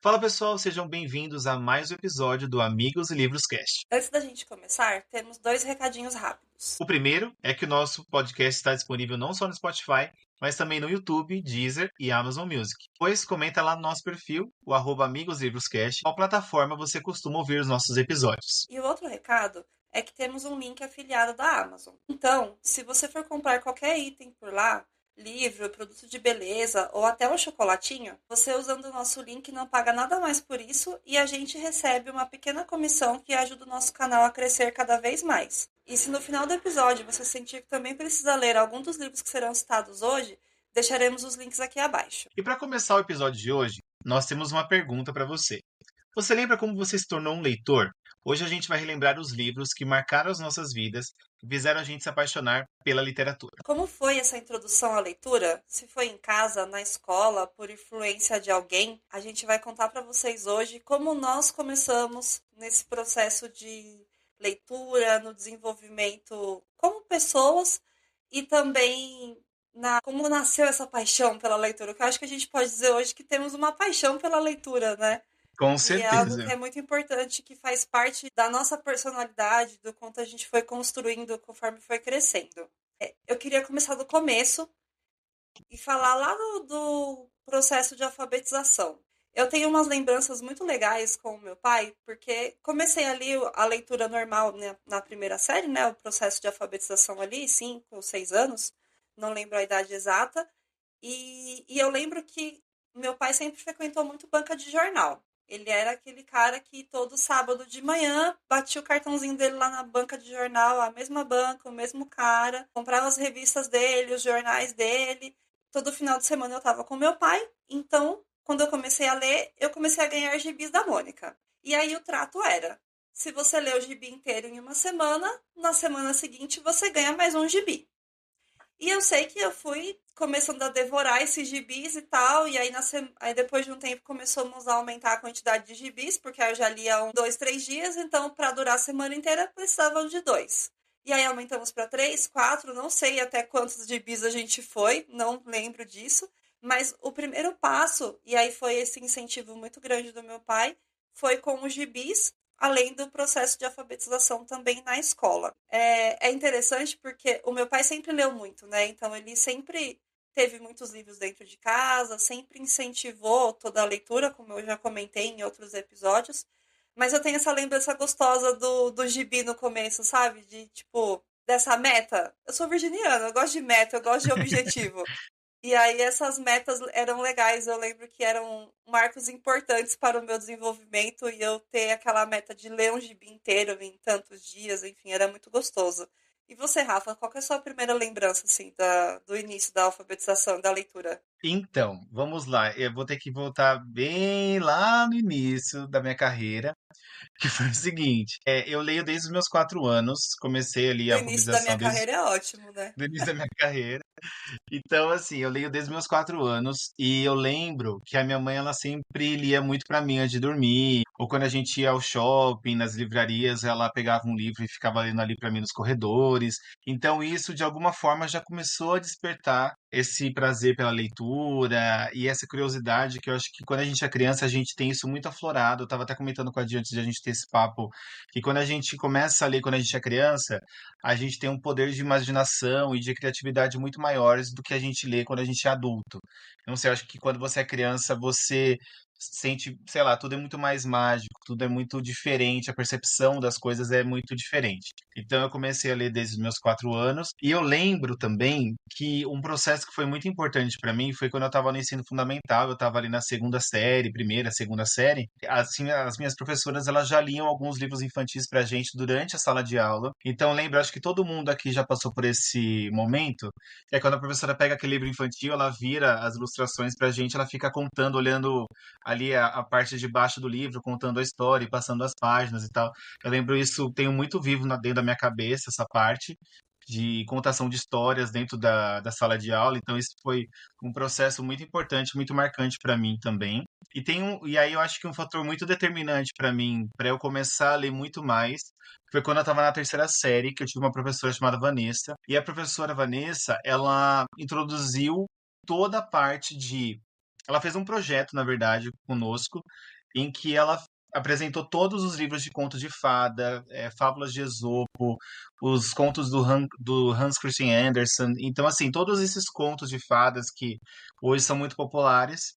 Fala pessoal, sejam bem-vindos a mais um episódio do Amigos e Livros Cast. Antes da gente começar, temos dois recadinhos rápidos. O primeiro é que o nosso podcast está disponível não só no Spotify, mas também no YouTube, Deezer e Amazon Music. Pois comenta lá no nosso perfil, o Amigos Livros Cast, qual plataforma você costuma ouvir os nossos episódios. E o outro recado é que temos um link afiliado da Amazon. Então, se você for comprar qualquer item por lá, livro, produto de beleza ou até um chocolatinho, você usando o nosso link não paga nada mais por isso e a gente recebe uma pequena comissão que ajuda o nosso canal a crescer cada vez mais. E se no final do episódio você sentir que também precisa ler algum dos livros que serão citados hoje, deixaremos os links aqui abaixo. E para começar o episódio de hoje, nós temos uma pergunta para você. Você lembra como você se tornou um leitor? Hoje a gente vai relembrar os livros que marcaram as nossas vidas e fizeram a gente se apaixonar pela literatura. Como foi essa introdução à leitura? Se foi em casa, na escola, por influência de alguém, a gente vai contar para vocês hoje como nós começamos nesse processo de leitura, no desenvolvimento como pessoas e também como nasceu essa paixão pela leitura. Que eu acho que a gente pode dizer hoje que temos uma paixão pela leitura, né? Com E é algo que certeza. é muito importante, que faz parte da nossa personalidade, do quanto a gente foi construindo conforme foi crescendo. Eu queria começar do começo e falar lá do processo de alfabetização. Eu tenho umas lembranças muito legais com o meu pai, porque comecei ali a leitura normal, né, na primeira série, né, o processo de alfabetização ali, 5 ou 6 anos, não lembro a idade exata, e eu lembro que meu pai sempre frequentou muito banca de jornal. Ele era aquele cara que todo sábado de manhã batia o cartãozinho dele lá na banca de jornal, a mesma banca, o mesmo cara, comprava as revistas dele, os jornais dele. Todo final de semana eu estava com meu pai, então quando eu comecei a ler, eu comecei a ganhar gibis da Mônica. E aí o trato era: se você lê o gibi inteiro em uma semana, na semana seguinte você ganha mais um gibi. E eu sei que eu fui começando a devorar esses gibis e tal, e aí, aí depois de um tempo começamos a aumentar a quantidade de gibis, porque aí eu já lia 2, 3 dias, então para durar a semana inteira precisavam de dois. E aí aumentamos para 3, 4, não sei até quantos gibis a gente foi, não lembro disso, mas o primeiro passo, e aí foi esse incentivo muito grande do meu pai, foi com os gibis, além do processo de alfabetização também na escola. É interessante porque o meu pai sempre leu muito, né? Então ele sempre teve muitos livros dentro de casa, sempre incentivou toda a leitura, como eu já comentei em outros episódios. Mas eu tenho essa lembrança gostosa do gibi no começo, sabe? De tipo, dessa meta. Eu sou virginiana, eu gosto de meta, eu gosto de objetivo. E aí essas metas eram legais, eu lembro que eram marcos importantes para o meu desenvolvimento e eu ter aquela meta de ler um gibi inteiro em tantos dias, enfim, era muito gostoso. E você, Rafa, qual que é a sua primeira lembrança, assim, do início da alfabetização, da leitura? Então, vamos lá. Eu vou ter que voltar bem lá no início da minha carreira, que foi o seguinte: eu leio desde os meus 4 anos, comecei ali Do a início da minha alfabetização desde carreira é ótimo, né? o início da minha carreira. Então, assim, eu leio desde os meus 4 anos e eu lembro que a minha mãe, ela sempre lia muito pra mim antes de dormir, ou quando a gente ia ao shopping, nas livrarias, ela pegava um livro e ficava lendo ali pra mim nos corredores. Então, isso de alguma forma já começou a despertar esse prazer pela leitura e essa curiosidade que eu acho que quando a gente é criança a gente tem isso muito aflorado. Eu estava até comentando com a Di antes de a gente ter esse papo, que quando a gente começa a ler quando a gente é criança, a gente tem um poder de imaginação e de criatividade muito maiores do que a gente lê quando a gente é adulto. Não sei, eu acho que quando você é criança, você sente, sei lá, tudo é muito mais mágico, tudo é muito diferente, a percepção das coisas é muito diferente. Então eu comecei a ler desde os meus 4 anos e eu lembro também que um processo que foi muito importante para mim foi quando eu estava no ensino fundamental, eu estava ali na segunda série, primeira, segunda série, assim, as minhas professoras elas já liam alguns livros infantis pra gente durante a sala de aula. Então, eu lembro, acho que todo mundo aqui já passou por esse momento, que é quando a professora pega aquele livro infantil, ela vira as ilustrações pra gente, ela fica contando, olhando ali a parte de baixo do livro, contando a história e passando as páginas e tal. Eu lembro isso, tenho muito vivo dentro da minha cabeça, essa parte de contação de histórias dentro da sala de aula. Então, isso foi um processo muito importante, muito marcante para mim também. E aí eu acho que um fator muito determinante para mim, para eu começar a ler muito mais, foi quando eu estava na terceira série, que eu tive uma professora chamada Vanessa. E a professora Vanessa, ela introduziu toda a parte de ela fez um projeto, na verdade, conosco, em que ela apresentou todos os livros de contos de fada, fábulas de Esopo, os contos do Hans Christian Andersen. Então, assim, todos esses contos de fadas que hoje são muito populares,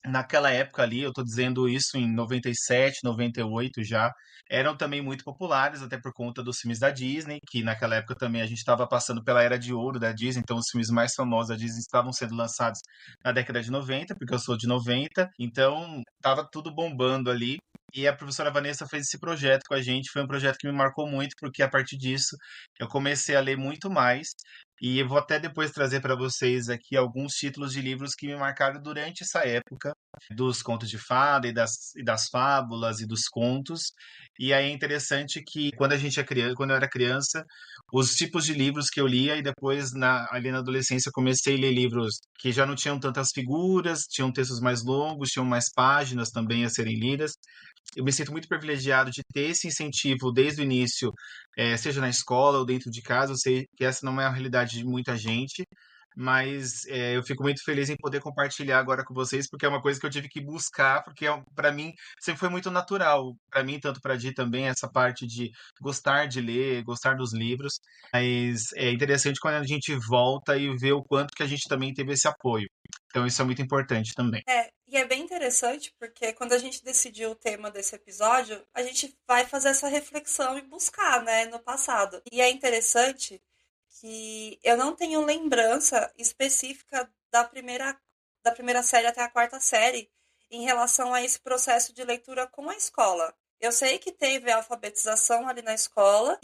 naquela época ali, eu tô dizendo isso em 97, 98 já, eram também muito populares, até por conta dos filmes da Disney, que naquela época também a gente estava passando pela era de ouro da Disney, então os filmes mais famosos da Disney estavam sendo lançados na década de 90, porque eu sou de 90, então tava tudo bombando ali. E a professora Vanessa fez esse projeto com a gente, foi um projeto que me marcou muito, porque a partir disso eu comecei a ler muito mais. E eu vou até depois trazer para vocês aqui alguns títulos de livros que me marcaram durante essa época dos contos de fada e das fábulas e dos contos. E aí é interessante que quando a gente é criança, quando eu era criança, os tipos de livros que eu lia e depois ali na adolescência eu comecei a ler livros que já não tinham tantas figuras, tinham textos mais longos, tinham mais páginas também a serem lidas. Eu me sinto muito privilegiado de ter esse incentivo desde o início, seja na escola ou dentro de casa. Eu sei que essa não é a realidade de muita gente, mas eu fico muito feliz em poder compartilhar agora com vocês, porque é uma coisa que eu tive que buscar, porque para mim sempre foi muito natural, para mim, tanto para Di também, essa parte de gostar de ler, gostar dos livros, mas é interessante quando a gente volta e vê o quanto que a gente também teve esse apoio. Então isso é muito importante também. E é bem interessante porque quando a gente decidiu o tema desse episódio, a gente vai fazer essa reflexão e buscar, né, no passado. E é interessante que eu não tenho lembrança específica da primeira série até a quarta série em relação a esse processo de leitura com a escola. Eu sei que teve a alfabetização ali na escola,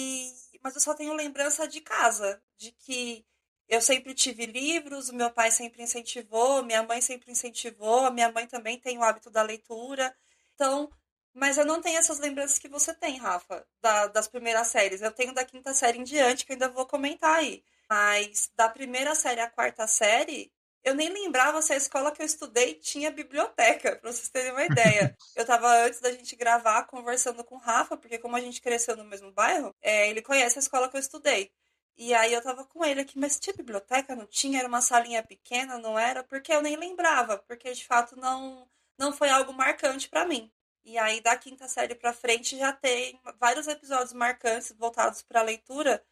mas eu só tenho lembrança de casa, de que eu sempre tive livros, o meu pai sempre incentivou, minha mãe sempre incentivou, a minha mãe também tem o hábito da leitura. Então, mas eu não tenho essas lembranças que você tem, Rafa, das primeiras séries. Eu tenho da quinta série em diante, que eu ainda vou comentar aí. Mas da primeira série à quarta série, eu nem lembrava se a escola que eu estudei tinha biblioteca, pra vocês terem uma ideia. Eu tava antes da gente gravar conversando com o Rafa, porque como a gente cresceu no mesmo bairro, ele conhece a escola que eu estudei. E aí eu tava com ele aqui, mas tinha biblioteca? Não tinha? Era uma salinha pequena? Não era? Porque eu nem lembrava, porque de fato não foi algo marcante pra mim. E aí da quinta série pra frente já tem vários episódios marcantes voltados pra leitura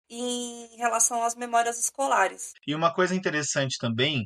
em relação às memórias escolares. E uma coisa interessante também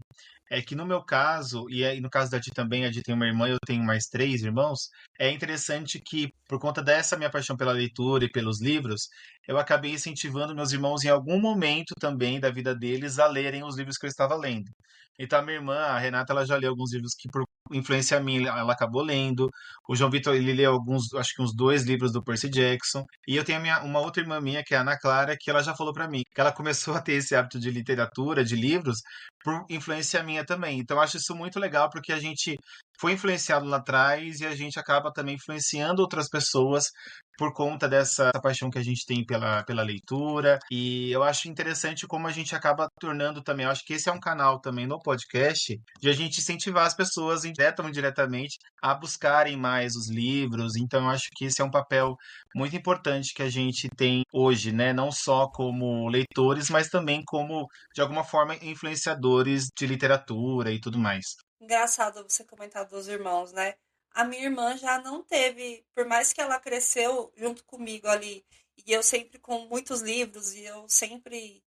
é que no meu caso, e aí no caso da Ti também, a Ti tem uma irmã, eu tenho mais três irmãos, é interessante que, por conta dessa minha paixão pela leitura e pelos livros, eu acabei incentivando meus irmãos em algum momento também da vida deles a lerem os livros que eu estava lendo. Então a minha irmã, a Renata, ela já leu alguns livros que por influência minha ela acabou lendo. O João Vitor, ele leu alguns, acho que uns dois livros do Percy Jackson. E eu tenho uma outra irmã minha, que é a Ana Clara, que ela já falou para mim que ela começou a ter esse hábito de literatura, de livros, por influência minha também. Então, eu acho isso muito legal, porque a gente foi influenciado lá atrás e a gente acaba também influenciando outras pessoas por conta dessa paixão que a gente tem pela leitura. E eu acho interessante como a gente acaba tornando também. Eu acho que esse é um canal também no podcast de a gente incentivar as pessoas, direta ou indiretamente, a buscarem mais os livros. Então, eu acho que esse é um papel muito importante que a gente tem hoje, né? Não só como leitores, mas também como, de alguma forma, influenciadores de literatura e tudo mais. Engraçado você comentar dos irmãos, né? A minha irmã já não teve, por mais que ela cresceu junto comigo ali, e eu sempre com muitos livros, e eu sempre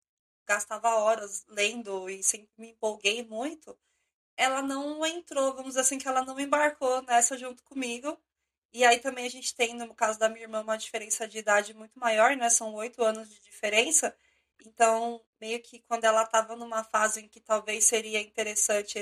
gastava horas lendo e sempre me empolguei muito, ela não entrou, vamos dizer assim, que ela não embarcou nessa junto comigo. E aí também a gente tem, no caso da minha irmã, uma diferença de idade muito maior, né? São 8 anos de diferença. Então, meio que quando ela estava numa fase em que talvez seria interessante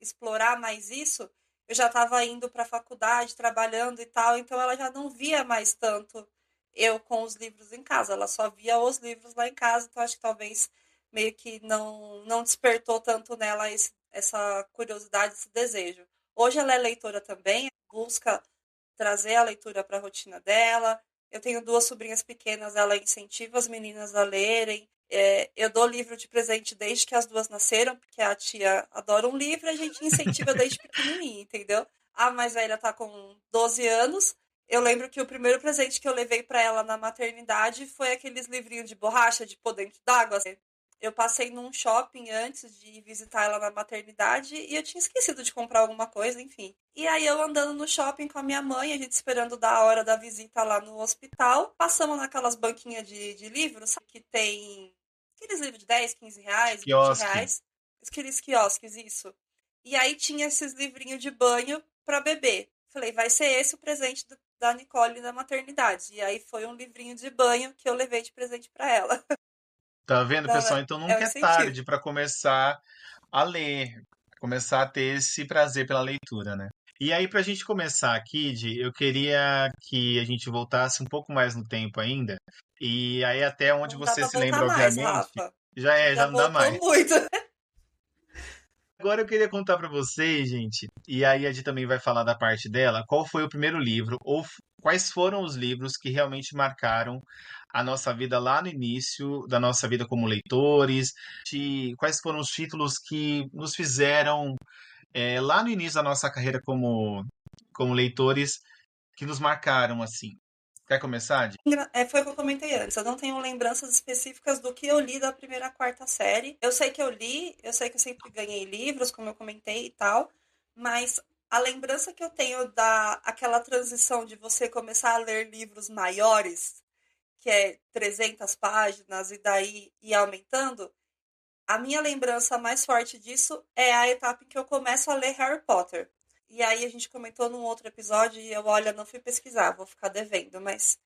explorar mais isso, eu já estava indo para a faculdade, trabalhando e tal, então ela já não via mais tanto eu com os livros em casa, ela só via os livros lá em casa, então acho que talvez meio que não despertou tanto nela essa curiosidade, esse desejo. Hoje ela é leitora também, busca trazer a leitura para a rotina dela. Eu tenho duas sobrinhas pequenas, ela incentiva as meninas a lerem. Eu dou livro de presente desde que as duas nasceram, porque a tia adora um livro e a gente incentiva desde pequenininha, entendeu? A mais velha tá com 12 anos. Eu lembro que o primeiro presente que eu levei para ela na maternidade foi aqueles livrinhos de borracha de pôr dentro d'água. Eu passei num shopping antes de visitar ela na maternidade e eu tinha esquecido de comprar alguma coisa, enfim. E aí eu andando no shopping com a minha mãe, a gente esperando da hora da visita lá no hospital, passamos naquelas banquinhas de livros sabe, que tem aqueles livros de 10, 15 reais, 20 Quiosque. reais, aqueles quiosques, isso. E aí tinha esses livrinhos de banho para bebê. Falei, vai ser esse o presente da Nicole na maternidade. E aí foi um livrinho de banho que eu levei de presente para ela. Tá vendo, Não, pessoal? Então é um nunca é incentivo. tarde para começar a ler, começar a ter esse prazer pela leitura, né? E aí, para a gente começar aqui, Di, eu queria que a gente voltasse um pouco mais no tempo ainda, e aí até onde Não dá você pra se voltar lembra, mais, obviamente, Rafa. já A gente já já não dá voltou mais. muito. Agora eu queria contar para vocês, gente, e aí a Di também vai falar da parte dela, qual foi o primeiro livro, ou quais foram os livros que realmente marcaram a nossa vida lá no início da nossa vida como leitores, quais foram os títulos que nos fizeram, lá no início da nossa carreira como leitores, que nos marcaram assim. Quer começar, Di? Foi o que eu comentei antes. Eu não tenho lembranças específicas do que eu li da primeira à quarta série. Eu sei que eu li, eu sei que eu sempre ganhei livros, como eu comentei e tal, mas a lembrança que eu tenho da aquela transição de você começar a ler livros maiores, que é 300 páginas e daí ir aumentando, a minha lembrança mais forte disso é a etapa em que eu começo a ler Harry Potter. E aí a gente comentou num outro episódio e eu, olha, não fui pesquisar, vou ficar devendo, mas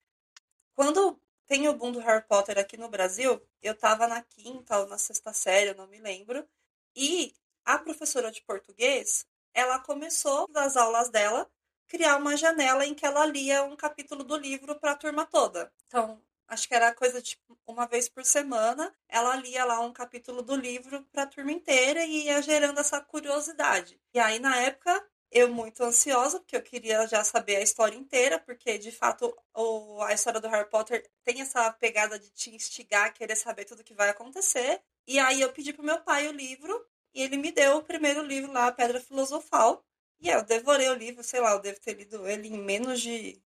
quando tem o boom do Harry Potter aqui no Brasil, eu tava na quinta ou na sexta série, eu não me lembro, e a professora de português, ela começou das aulas dela criar uma janela em que ela lia um capítulo do livro para a turma toda. Então, acho que era coisa de uma vez por semana, ela lia lá um capítulo do livro para a turma inteira e ia gerando essa curiosidade. E aí, na época, eu muito ansiosa, porque eu queria já saber a história inteira, porque de fato a história do Harry Potter tem essa pegada de te instigar, querer saber tudo que vai acontecer. E aí eu pedi pro meu pai o livro, e ele me deu o primeiro livro lá, a Pedra Filosofal. E aí eu devorei o livro, sei lá, eu devo ter lido ele em menos de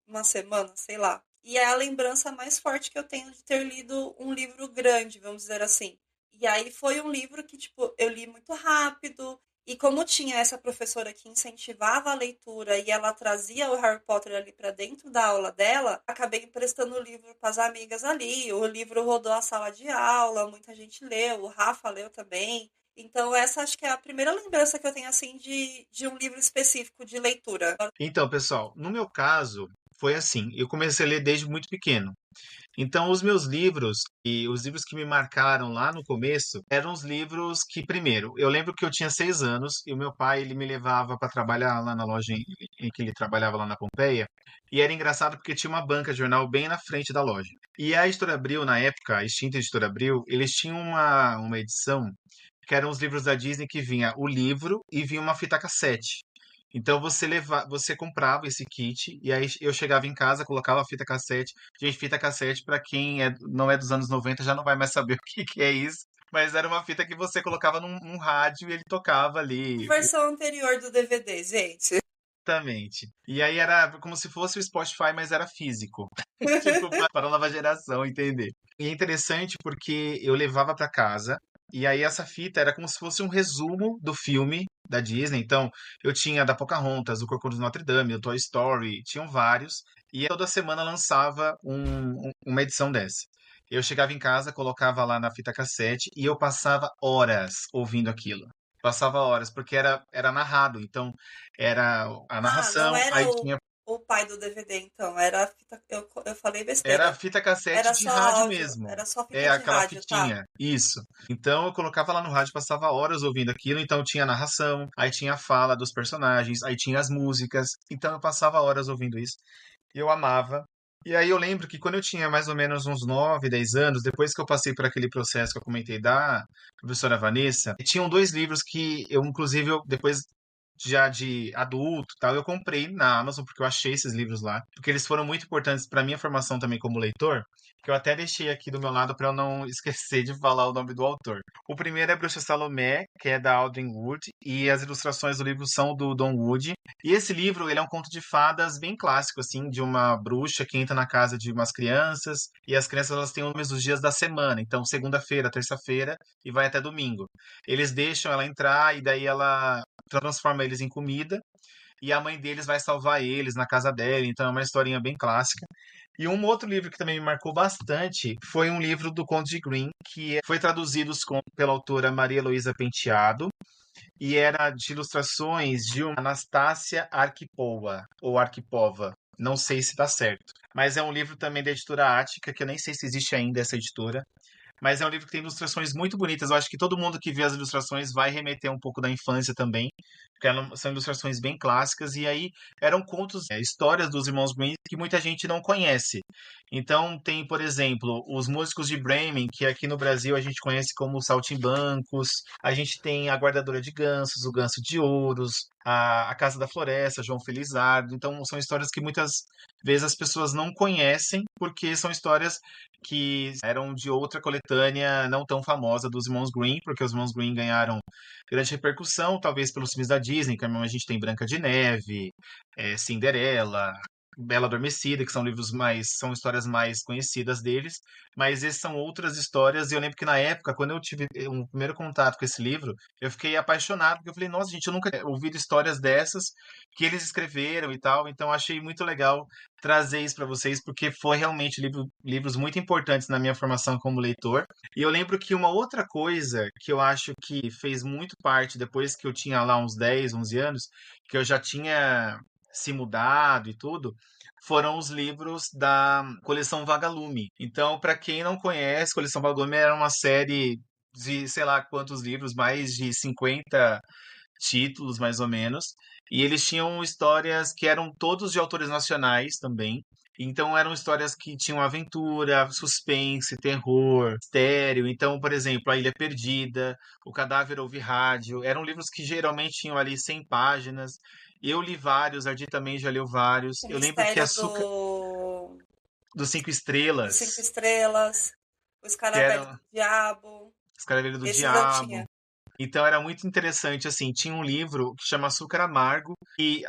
uma semana, sei lá. E é a lembrança mais forte que eu tenho de ter lido um livro grande, vamos dizer assim. E aí foi um livro que, tipo, eu li muito rápido, e como tinha essa professora que incentivava a leitura e ela trazia o Harry Potter ali para dentro da aula dela, acabei emprestando o livro para as amigas ali. O livro rodou a sala de aula, muita gente leu, o Rafa leu também. Então, essa acho que é a primeira lembrança que eu tenho assim de um livro específico de leitura. Então, pessoal, no meu caso, foi assim, eu comecei a ler desde muito pequeno. Então, os meus livros e os livros que me marcaram lá no começo eram os livros que, primeiro, eu lembro que eu tinha 6 anos e o meu pai ele me levava para trabalhar lá na loja em que ele trabalhava lá na Pompeia. E era engraçado porque tinha uma banca de jornal bem na frente da loja. E a Editora Abril, na época, a extinta Editora Abril, eles tinham uma edição que eram os livros da Disney que vinha o livro e vinha uma fita cassete. Então você comprava esse kit e aí eu chegava em casa, colocava a fita cassete. Gente, fita cassete para quem não é dos anos 90 já não vai mais saber o que que é isso, mas era uma fita que você colocava num rádio e ele tocava A ali. versão anterior do DVD, gente. Exatamente. E aí era como se fosse o Spotify, mas era físico. Tipo, para a nova geração entender. E é interessante porque eu levava para casa e aí essa fita era como se fosse um resumo do filme da Disney. Então, eu tinha da Pocahontas, o Corcunda de Notre Dame, o Toy Story, tinham vários. E toda semana lançava uma edição dessa. Eu chegava em casa, colocava lá na fita cassete e eu passava horas ouvindo aquilo. Passava horas, porque era narrado. Então, era a Ah, não narração, era aí tinha. o pai do DVD, então. Era a fita. Eu falei Era besteira. fita cassete Era de só rádio áudio. mesmo. Era só É fita de aquela rádio, tá? fitinha, isso. Então eu colocava lá no rádio, passava horas ouvindo aquilo, então tinha a narração, aí tinha a fala dos personagens, aí tinha as músicas. Então eu passava horas ouvindo isso. E eu amava. E aí eu lembro que quando eu tinha mais ou menos uns 9, 10 anos, depois que eu passei por aquele processo que eu comentei da professora Vanessa, tinham dois livros que eu, inclusive, depois já de adulto e tal, eu comprei na Amazon porque eu achei esses livros lá, porque eles foram muito importantes para minha formação também como leitor, que eu até deixei aqui do meu lado para eu não esquecer de falar o nome do autor. O primeiro é Bruxa Salomé, que é da Audrey Wood, e as ilustrações do livro são do Don Wood. E esse livro, ele é um conto de fadas bem clássico, assim, de uma bruxa que entra na casa de umas crianças, e as crianças elas têm os mesmos dias da semana, então segunda-feira, terça-feira e vai até domingo. Eles deixam ela entrar e daí ela transforma eles em comida e a mãe deles vai salvar eles na casa dela, então é uma historinha bem clássica. E um outro livro que também me marcou bastante foi um livro do Conde de Green, que foi traduzido pela autora Maria Heloísa Penteado, e era de ilustrações de uma Anastácia Arquipova, ou Arquipova, não sei se está certo. Mas é um livro também da editora Ática, que eu nem sei se existe ainda essa editora, mas é um livro que tem ilustrações muito bonitas. Eu acho que todo mundo que vê as ilustrações vai remeter um pouco da infância também, porque são ilustrações bem clássicas. E aí eram contos, histórias dos irmãos Grimm que muita gente não conhece. Então tem, por exemplo, os músicos de Bremen, que aqui no Brasil a gente conhece como Saltimbancos. A gente tem a Guardadora de Gansos, o Ganso de Ouros, a Casa da Floresta, João Felizardo. Então são histórias que muitas vezes as pessoas não conhecem, porque são histórias que eram de outra coletânea não tão famosa dos irmãos Green, porque os irmãos Green ganharam grande repercussão, talvez pelos filmes da Disney, que a gente tem Branca de Neve, Cinderela, Bela Adormecida, que são livros mais, são histórias mais conhecidas deles, mas esses são outras histórias, e eu lembro que na época, quando eu tive um primeiro contato com esse livro, eu fiquei apaixonado, porque eu falei, nossa, gente, eu nunca tinha ouvido histórias dessas que eles escreveram e tal, então achei muito legal trazer isso para vocês, porque foi realmente livros muito importantes na minha formação como leitor. E eu lembro que uma outra coisa que eu acho que fez muito parte depois que eu tinha lá uns 10, 11 anos, que eu já tinha se mudado e tudo, foram os livros da coleção Vagalume. Então, para quem não conhece, coleção Vagalume era uma série de, sei lá quantos livros, mais de 50 títulos, mais ou menos. E eles tinham histórias que eram todos de autores nacionais também. Então eram histórias que tinham aventura, suspense, terror, mistério. Então, por exemplo, A Ilha Perdida, O Cadáver Ouve Rádio, eram livros que geralmente tinham ali 100 páginas. Eu li vários, a Ardi também já leu vários. O Eu lembro que mistério Açúcar dos Cinco dos Cinco Estrelas, Estrelas, o que Escaravelho eram do Diabo, Escaravelho do esses eu Diabo. tinha. Então era muito interessante, assim, tinha um livro que chama Açúcar Amargo, e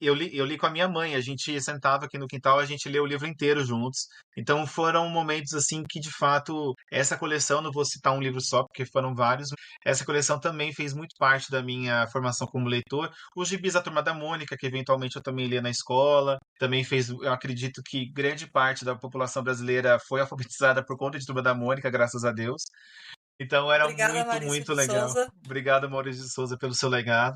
eu li com a minha mãe, a gente sentava aqui no quintal, a gente leu o livro inteiro juntos. Então foram momentos, assim, que de fato, essa coleção, não vou citar um livro só, porque foram vários, essa coleção também fez muito parte da minha formação como leitor. Os gibis da Turma da Mônica, que eventualmente eu também lia na escola, também fez, eu acredito que grande parte da população brasileira foi alfabetizada por conta de Turma da Mônica, graças a Deus. Então era Obrigada, muito, Maurício muito de legal. Souza. Obrigado, Maurício de Souza, pelo seu legado.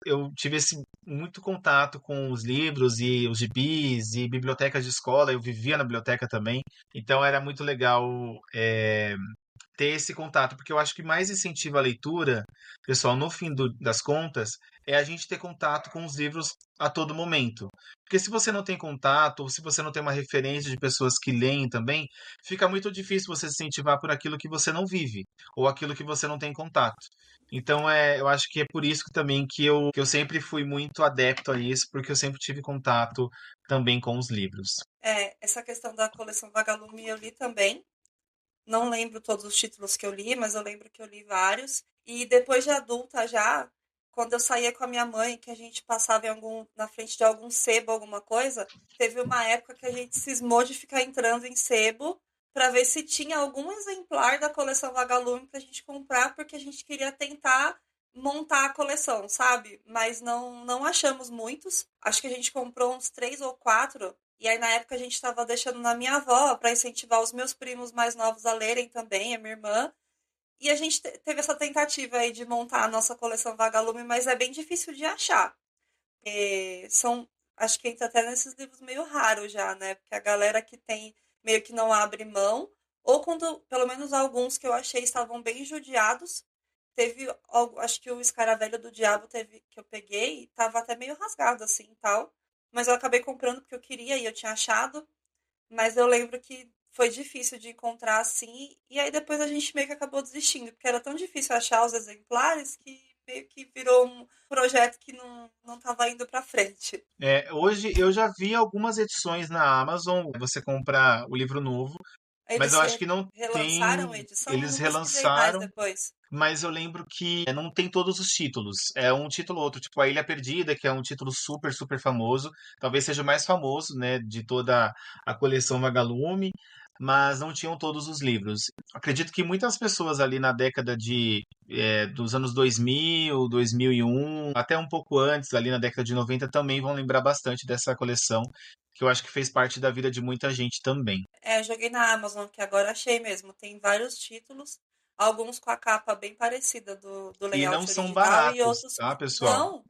Eu tive esse muito contato com os livros e os gibis e bibliotecas de escola. Eu vivia na biblioteca também, então era muito legal ter esse contato, porque eu acho que mais incentiva a leitura, pessoal, no fim das contas, é a gente ter contato com os livros a todo momento. Porque se você não tem contato, ou se você não tem uma referência de pessoas que leem também, fica muito difícil você se incentivar por aquilo que você não vive, ou aquilo que você não tem contato. Então, eu acho que é por isso que também que eu sempre fui muito adepto a isso, porque eu sempre tive contato também com os livros. Essa questão da coleção Vagalume eu li também. Não lembro todos os títulos que eu li, mas eu lembro que eu li vários. E depois de adulta já, quando eu saía com a minha mãe, que a gente passava na frente de algum sebo, alguma coisa, teve uma época que a gente cismou de ficar entrando em sebo para ver se tinha algum exemplar da coleção Vagalume pra gente comprar, porque a gente queria tentar montar a coleção, sabe? Mas não achamos muitos. Acho que a gente comprou uns três ou quatro. E aí, na época, a gente estava deixando na minha avó para incentivar os meus primos mais novos a lerem também, a minha irmã. E a gente teve essa tentativa aí de montar a nossa coleção Vagalume, mas é bem difícil de achar. São, acho que entra até nesses livros meio raros já, né? Porque a galera que tem meio que não abre mão, ou quando, pelo menos alguns que eu achei estavam bem judiados. Teve, acho que o Escaravelho do Diabo teve que eu peguei, tava até meio rasgado assim e tal. Mas eu acabei comprando porque eu queria e eu tinha achado. Mas eu lembro que foi difícil de encontrar assim. E aí depois a gente meio que acabou desistindo, porque era tão difícil achar os exemplares que meio que virou um projeto que não estava indo para frente. Hoje eu já vi algumas edições na Amazon, você compra o livro novo, mas eu Eles acho que não relançaram a tem. edição? Eu Eles não pesquisei mais relançaram, depois. mas eu lembro que não tem todos os títulos. É um título ou outro, tipo A Ilha Perdida, que é um título super, super famoso. Talvez seja o mais famoso, né, de toda a coleção Vagalume, mas não tinham todos os livros. Acredito que muitas pessoas ali na década dos anos 2000, 2001, até um pouco antes, ali na década de 90, também vão lembrar bastante dessa coleção, que eu acho que fez parte da vida de muita gente também. Eu joguei na Amazon, que agora achei mesmo. Tem vários títulos, alguns com a capa bem parecida do E não layout são original e baratos, outros tá, que pessoal? não.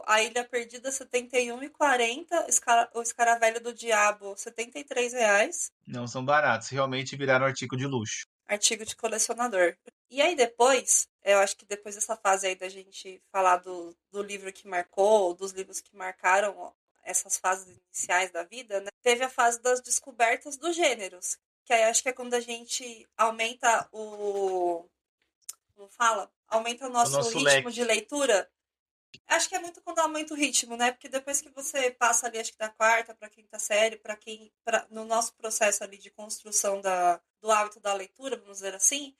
A Ilha Perdida, 71,40. O Escaravelho do Diabo, R$ 73. Não são baratos, realmente viraram artigo de luxo. Artigo de colecionador. E aí depois, eu acho que depois dessa fase aí da gente falar do livro que marcou, dos livros que marcaram ó, essas fases iniciais da vida, né? Teve a fase das descobertas dos gêneros. Que aí acho que é quando a gente aumenta como fala? Aumenta o O nosso nosso ritmo leque. de leitura. Acho que é muito quando aumenta o ritmo, né? Porque depois que você passa ali, acho que da quarta para quinta série, no nosso processo ali de construção do hábito da leitura, vamos dizer assim,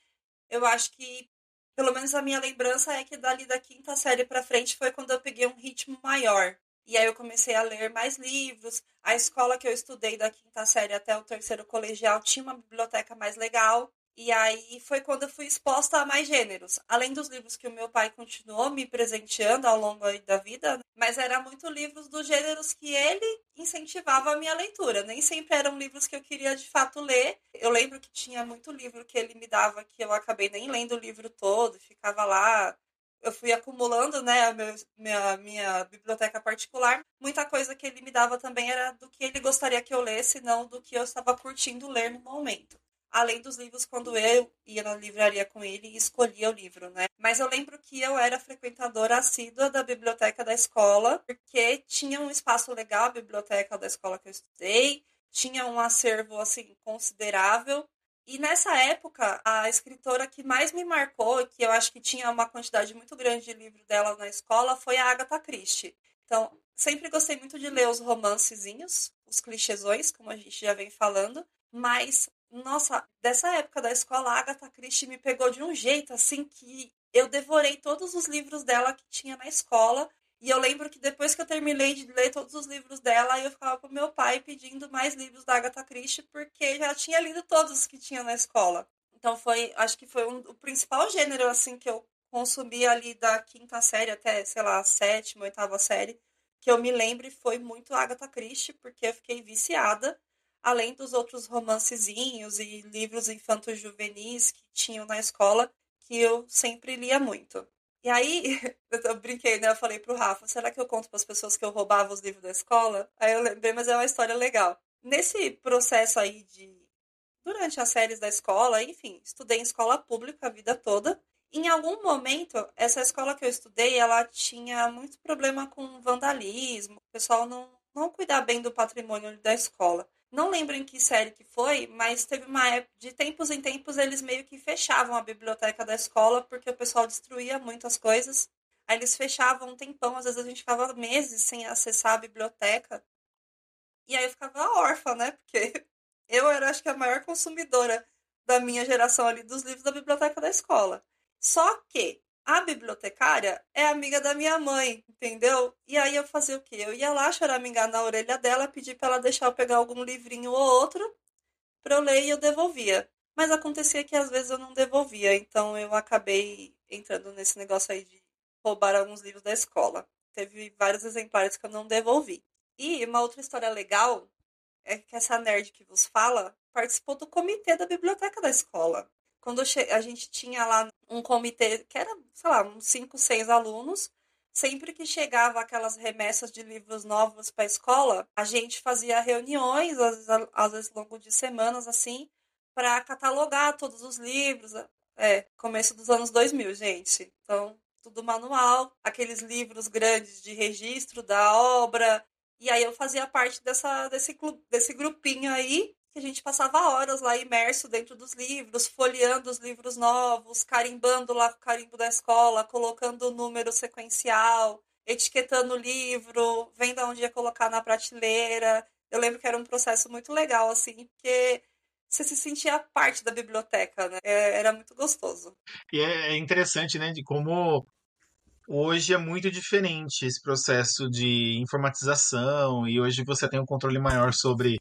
eu acho que, pelo menos a minha lembrança é que dali da quinta série para frente foi quando eu peguei um ritmo maior. E aí eu comecei a ler mais livros. A escola que eu estudei da quinta série até o terceiro colegial tinha uma biblioteca mais legal. E aí foi quando eu fui exposta a mais gêneros. Além dos livros que o meu pai continuou me presenteando ao longo da vida, né? Mas era muito livros dos gêneros que ele incentivava a minha leitura. Nem sempre eram livros que eu queria de fato ler. Eu lembro que tinha muito livro que ele me dava que eu acabei nem lendo o livro todo, ficava lá. Eu fui acumulando, né, minha biblioteca particular. Muita coisa que ele me dava também era do que ele gostaria que eu lesse, não do que eu estava curtindo ler no momento. Além dos livros, quando eu ia na livraria com ele e escolhia o livro, né? Mas eu lembro que eu era frequentadora assídua da biblioteca da escola, porque tinha um espaço legal, a biblioteca da escola que eu estudei, tinha um acervo, assim, considerável. E nessa época, a escritora que mais me marcou, que eu acho que tinha uma quantidade muito grande de livro dela na escola, foi a Agatha Christie. Então, sempre gostei muito de ler os romancezinhos, os clichêsões, como a gente já vem falando, mas nossa, dessa época da escola, a Agatha Christie me pegou de um jeito assim que eu devorei todos os livros dela que tinha na escola. E eu lembro que depois que eu terminei de ler todos os livros dela, eu ficava pro meu pai pedindo mais livros da Agatha Christie, porque já tinha lido todos os que tinha na escola. Então acho que foi o principal gênero assim que eu consumi ali da quinta série até, sei lá, a sétima, oitava série, que eu me lembre foi muito Agatha Christie, porque eu fiquei viciada além dos outros romancezinhos e livros infantos juvenis que tinham na escola, que eu sempre lia muito. E aí, eu brinquei, né? Eu falei pro Rafa, será que eu conto para as pessoas que eu roubava os livros da escola? Aí eu lembrei, mas é uma história legal. Nesse processo aí durante as séries da escola, enfim, estudei em escola pública a vida toda. Em algum momento, essa escola que eu estudei, ela tinha muito problema com vandalismo, o pessoal não cuidar bem do patrimônio da escola. Não lembro em que série que foi, mas teve uma época, de tempos em tempos, eles meio que fechavam a biblioteca da escola, porque o pessoal destruía muitas coisas. Aí eles fechavam um tempão, às vezes a gente ficava meses sem acessar a biblioteca. E aí eu ficava órfã, né? Porque eu era, acho que, a maior consumidora da minha geração ali dos livros da biblioteca da escola. Só que a bibliotecária é amiga da minha mãe, entendeu? E aí eu fazia o quê? Eu ia lá choramingar na orelha dela, pedir pra ela deixar eu pegar algum livrinho ou outro pra eu ler e eu devolvia. Mas acontecia que às vezes eu não devolvia, então eu acabei entrando nesse negócio aí de roubar alguns livros da escola. Teve vários exemplares que eu não devolvi. E uma outra história legal é que essa nerd que vos fala participou do comitê da biblioteca da escola. Quando a gente tinha lá um comitê que era, sei lá, uns 5, 6 alunos, sempre que chegava aquelas remessas de livros novos para a escola, a gente fazia reuniões, às vezes ao longo de semanas, assim, para catalogar todos os livros. Começo dos anos 2000, gente. Então, tudo manual, aqueles livros grandes de registro da obra, e aí eu fazia parte desse grupinho aí, que que a gente passava horas lá imerso dentro dos livros, folheando os livros novos, carimbando lá com o carimbo da escola, colocando o número sequencial, etiquetando o livro, vendo onde ia colocar na prateleira. Eu lembro que era um processo muito legal, assim, porque você se sentia parte da biblioteca, né? Era muito gostoso. E é interessante, né, de como hoje é muito diferente esse processo de informatização e hoje você tem um controle maior sobre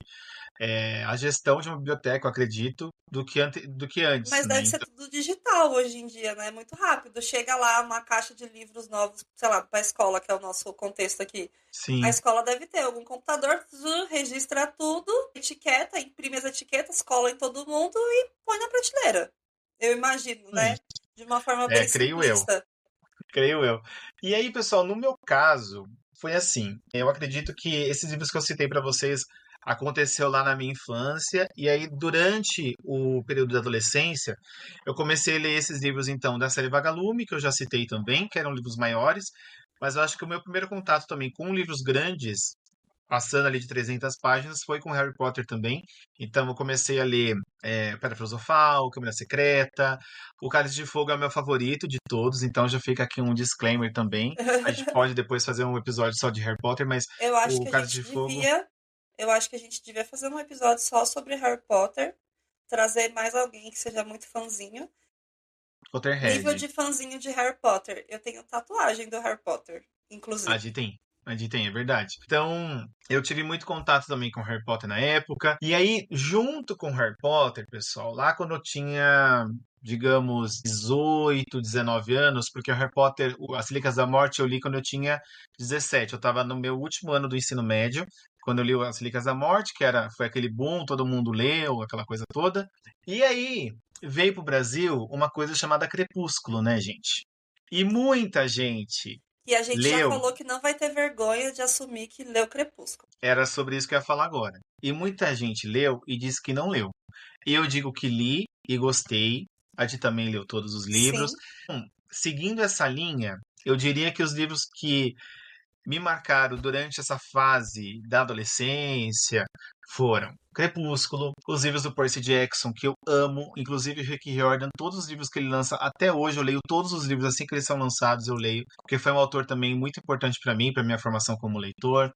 a gestão de uma biblioteca, eu acredito, do que antes, Mas né? deve ser tudo digital hoje em dia, né? Muito rápido. Chega lá uma caixa de livros novos, sei lá, para a escola, que é o nosso contexto aqui. A Sim, escola deve ter algum computador, registra tudo, etiqueta, imprime as etiquetas, cola em todo mundo e põe na prateleira. Eu imagino, né? exatamente. De uma forma bem Creio eu, simplista. creio eu. E aí, pessoal, no meu caso, foi assim. Eu acredito que esses livros que eu citei para vocês aconteceu lá na minha infância, e aí durante o período da adolescência, eu comecei a ler esses livros então da série Vagalume, que eu já citei também, que eram livros maiores, mas eu acho que o meu primeiro contato também com livros grandes passando ali de 300 páginas, foi com Harry Potter também. Então eu comecei a ler Pedra Filosofal, Câmara Secreta. O Cálice de Fogo é o meu favorito de todos, então já fica aqui um disclaimer também. A gente pode depois fazer um episódio só de Harry Potter, mas Eu acho o que a Cálice gente de Fogo, devia, eu acho que a gente devia fazer um episódio só sobre Harry Potter, trazer mais alguém que seja muito fãzinho. Nível Potterhead. de fãzinho de Harry Potter. Eu tenho tatuagem do Harry Potter, A inclusive. gente tem. A gente tem, é verdade. Então, eu tive muito contato também com Harry Potter na época. E aí, junto com Harry Potter, pessoal, lá quando eu tinha, digamos, 18, 19 anos, porque o Harry Potter, As Relíquias da Morte, eu li quando eu tinha 17. Eu estava no meu último ano do ensino médio, quando eu li As Relíquias da Morte, foi aquele boom, todo mundo leu, aquela coisa toda. E aí, veio pro Brasil uma coisa chamada Crepúsculo, né, gente? E muita gente E a gente já leu. falou que não vai ter vergonha de assumir que leu Crepúsculo. Era sobre isso que eu ia falar agora. E muita gente leu e disse que não leu. Eu digo que li e gostei. A Ti também leu todos os livros. Sim, Seguindo essa linha, eu diria que os livros que me marcaram durante essa fase da adolescência foram Crepúsculo, os livros do Percy Jackson, que eu amo, inclusive Rick Riordan, todos os livros que ele lança, até hoje eu leio todos os livros assim que eles são lançados, eu leio, porque foi um autor também muito importante para mim, para minha formação como leitor.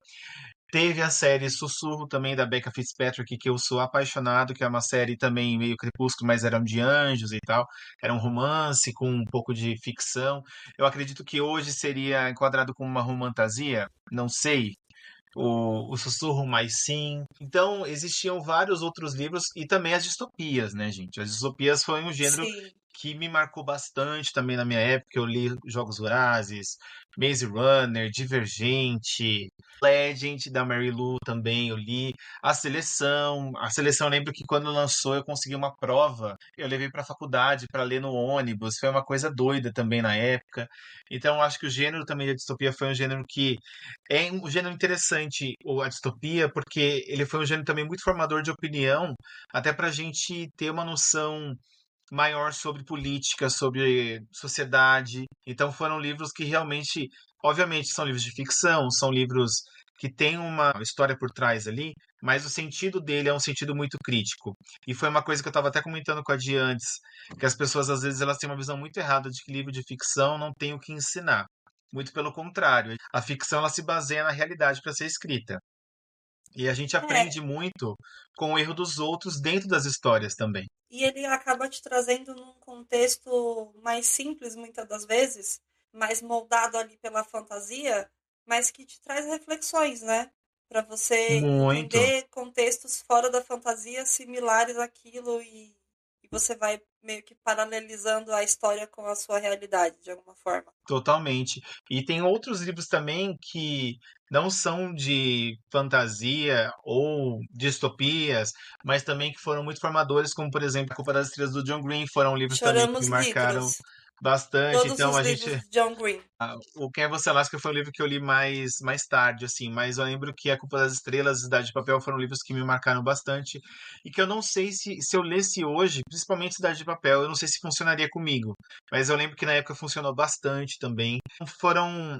Teve a série Sussurro também da Becca Fitzpatrick, que eu sou apaixonado, que é uma série também meio crepúsculo, mas eram de anjos e tal. Era um romance com um pouco de ficção. Eu acredito que hoje seria enquadrado como uma romantasia, não sei, o Sussurro, mas sim. Então, existiam vários outros livros e também as distopias, né, gente? As distopias foi um gênero sim. que me marcou bastante também na minha época. Eu li Jogos Vorazes, Maze Runner, Divergente, Legend da Mary Lou também eu li. A Seleção eu lembro que quando lançou eu consegui uma prova, eu levei para a faculdade para ler no ônibus. Foi uma coisa doida também na época. Então, eu acho que o gênero também da distopia foi um gênero que é um gênero interessante, a distopia, porque ele foi um gênero também muito formador de opinião, até para a gente ter uma noção maior sobre política, sobre sociedade. Então foram livros que realmente, obviamente, são livros de ficção, são livros que têm uma história por trás ali, mas o sentido dele é um sentido muito crítico. E foi uma coisa que eu estava até comentando com a Di antes, que as pessoas às vezes elas têm uma visão muito errada de que livro de ficção não tem o que ensinar. Muito pelo contrário, a ficção ela se baseia na realidade para ser escrita. E a gente aprende É, muito com o erro dos outros dentro das histórias também. e ele acaba te trazendo num contexto mais simples, muitas das vezes, mais moldado ali pela fantasia, mas que te traz reflexões, né? Para você Muito. entender contextos fora da fantasia similares àquilo e você vai meio que paralelizando a história com a sua realidade, de alguma forma. Totalmente. E tem outros livros também que não são de fantasia ou distopias, mas também que foram muito formadores, como por exemplo, A Culpa das Estrelas do John Green, foram livros também que me Choramos marcaram livros. bastante. Todos Então os a gente livros de John Green. o Quem é Você, Lasca foi um livro que eu li mais tarde, assim, mas eu lembro que A Culpa das Estrelas e Cidade de Papel foram livros que me marcaram bastante e que eu não sei se eu lesse hoje, principalmente Cidade de Papel, eu não sei se funcionaria comigo, mas eu lembro que na época funcionou bastante também. Foram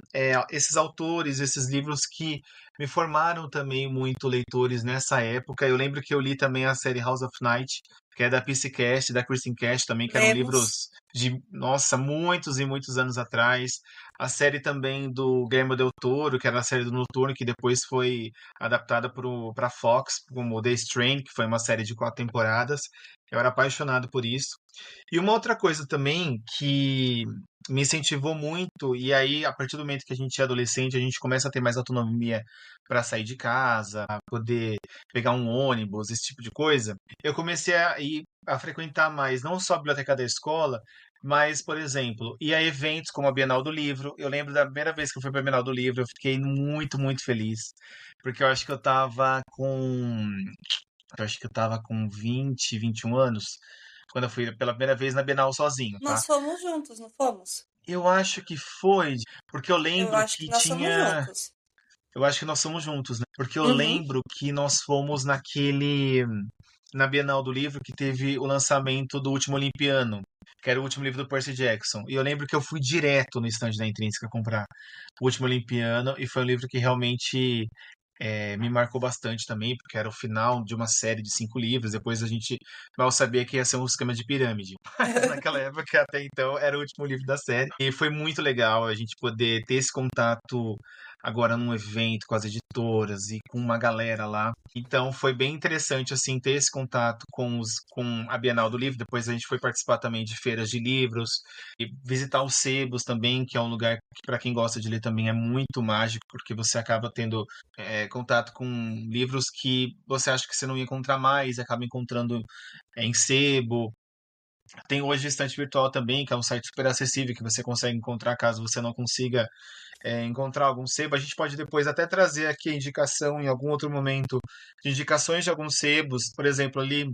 esses autores, esses livros que me formaram também muito leitores nessa época. Eu lembro que eu li também a série House of Night, que é da Psycast, da Kristen Cast também, que eram Lemos. livros de, nossa, muitos e muitos anos atrás. A série também do Guillermo del Toro, que era a série do Noturno, que depois foi adaptada para Fox, como The Strain, que foi uma série de 4 temporadas. Eu era apaixonado por isso. E uma outra coisa também que me incentivou muito, e aí, a partir do momento que a gente é adolescente, a gente começa a ter mais autonomia para sair de casa, poder pegar um ônibus, esse tipo de coisa. Eu comecei a frequentar mais não só a biblioteca da escola, mas, por exemplo, ir a eventos como a Bienal do Livro. Eu lembro da primeira vez que eu fui para a Bienal do Livro, eu fiquei muito, muito feliz, porque eu acho que eu tava com 20, 21 anos, quando eu fui pela primeira vez na Bienal sozinho, tá? Nós fomos juntos, não fomos? Eu acho que foi, porque eu Eu lembro acho que que nós fomos tinha. juntos. Eu acho que nós somos juntos, né? Porque eu Uhum. lembro que nós fomos na Bienal do Livro que teve o lançamento do Último Olimpiano, que era o último livro do Percy Jackson. E eu lembro que eu fui direto no estande da Intrínseca comprar o Último Olimpiano, e foi um livro que realmente me marcou bastante também, porque era o final de uma série de 5 livros. Depois a gente mal sabia que ia ser um esquema de pirâmide. Mas naquela época, até então, era o último livro da série. E foi muito legal a gente poder ter esse contato agora num evento com as editoras e com uma galera lá. Então foi bem interessante assim ter esse contato com a Bienal do Livro. Depois a gente foi participar também de feiras de livros e visitar os sebos também, que é um lugar que para quem gosta de ler também é muito mágico, porque você acaba tendo contato com livros que você acha que você não ia encontrar mais, e acaba encontrando em sebo. Tem hoje o Estante Virtual também, que é um site super acessível que você consegue encontrar caso você não consiga encontrar algum sebo. A gente pode depois até trazer aqui a indicação em algum outro momento de indicações de alguns sebos. Por exemplo, ali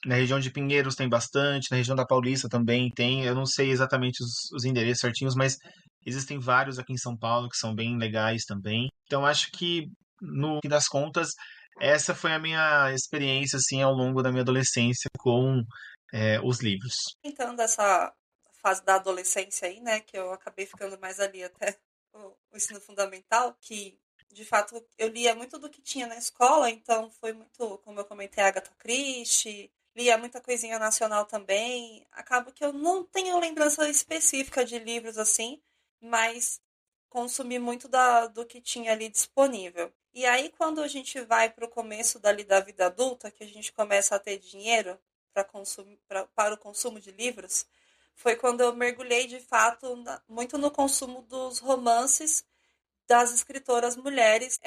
na região de Pinheiros tem bastante, na região da Paulista também tem. Eu não sei exatamente os endereços certinhos, mas existem vários aqui em São Paulo que são bem legais também. Então acho que no fim das contas essa foi a minha experiência assim ao longo da minha adolescência com os livros. Então, dessa fase da adolescência aí, né, que eu acabei ficando mais ali até o ensino fundamental, que de fato eu lia muito do que tinha na escola, então foi muito, como eu comentei, Agatha Christie, lia muita coisinha nacional também. Acaba que eu não tenho lembrança específica de livros assim, mas consumi muito do que tinha ali disponível. E aí, quando a gente vai para o começo dali da vida adulta, que a gente começa a ter dinheiro para o consumo de livros, foi quando eu mergulhei de fato muito no consumo dos romances das escritoras mulheres.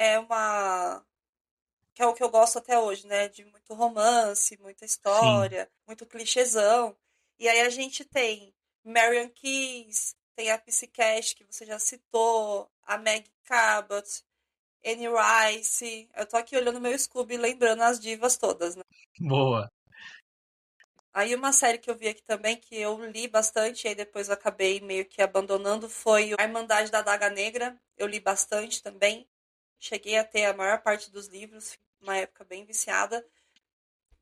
Que é o que eu gosto até hoje, né? De muito romance, muita Sim, história, muito clichêzão. E aí a gente tem Marian Keyes, tem a Psy Cash, que você já citou, a Meg Cabot, Anne Rice. Eu tô aqui olhando meu Scooby, lembrando as divas todas, né? boa. Aí uma série que eu vi aqui também, que eu li bastante, e aí depois eu acabei meio que abandonando, foi A Irmandade da Adaga Negra. Eu li bastante também. Cheguei a ter a maior parte dos livros, uma época bem viciada.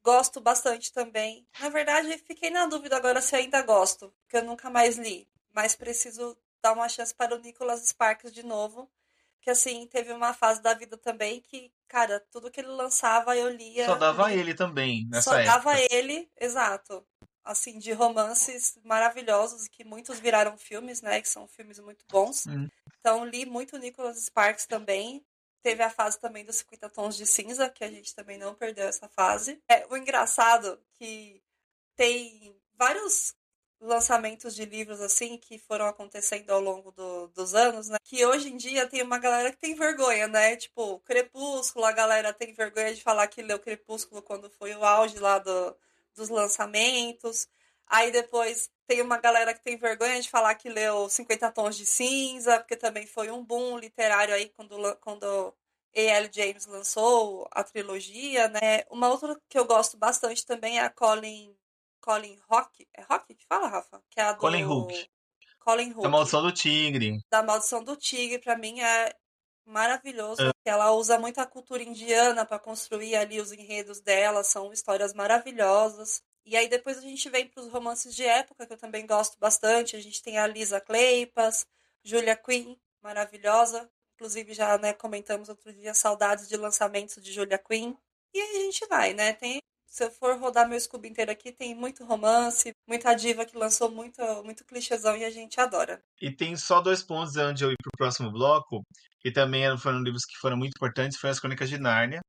Gosto bastante também. Na verdade, fiquei na dúvida agora se ainda gosto, porque eu nunca mais li. Mas preciso dar uma chance para o Nicholas Sparks de novo. Que assim, teve uma fase da vida também que, cara, tudo que ele lançava eu Só lia, dava li, ele também só nessa dava época. ele, exato. Assim, de romances maravilhosos, que muitos viraram filmes, né? Que são filmes muito bons. Hum, Então, li muito Nicholas Sparks também. Teve a fase também dos 50 Tons de Cinza, que a gente também não perdeu essa fase. O engraçado que tem vários lançamentos de livros assim que foram acontecendo ao longo dos anos, né? Que hoje em dia tem uma galera que tem vergonha, né? Tipo, Crepúsculo, a galera tem vergonha de falar que leu Crepúsculo quando foi o auge lá dos lançamentos. Aí depois tem uma galera que tem vergonha de falar que leu 50 Tons de Cinza, porque também foi um boom literário aí quando A.L. James lançou a trilogia, né? Uma outra que eu gosto bastante também é a Colin Rock. É Rock que fala, Rafa? Que é a Colin Hook, do Colin A Hook. Maldição do Tigre. Da Maldição do Tigre, pra mim é maravilhoso. Ela usa muito a cultura indiana para construir ali os enredos dela, são histórias maravilhosas. E aí depois a gente vem para os romances de época, que eu também gosto bastante. A gente tem a Lisa Kleypas, Julia Quinn, maravilhosa. Inclusive, já, né, comentamos outro dia saudades de lançamentos de Julia Quinn. E aí a gente vai, né? Se eu for rodar meu Scooby inteiro aqui, tem muito romance, muita diva que lançou muito clichêzão e a gente adora. E tem só dois pontos onde eu ir pro próximo bloco, que também foram livros que foram muito importantes, foi as Crônicas de Nárnia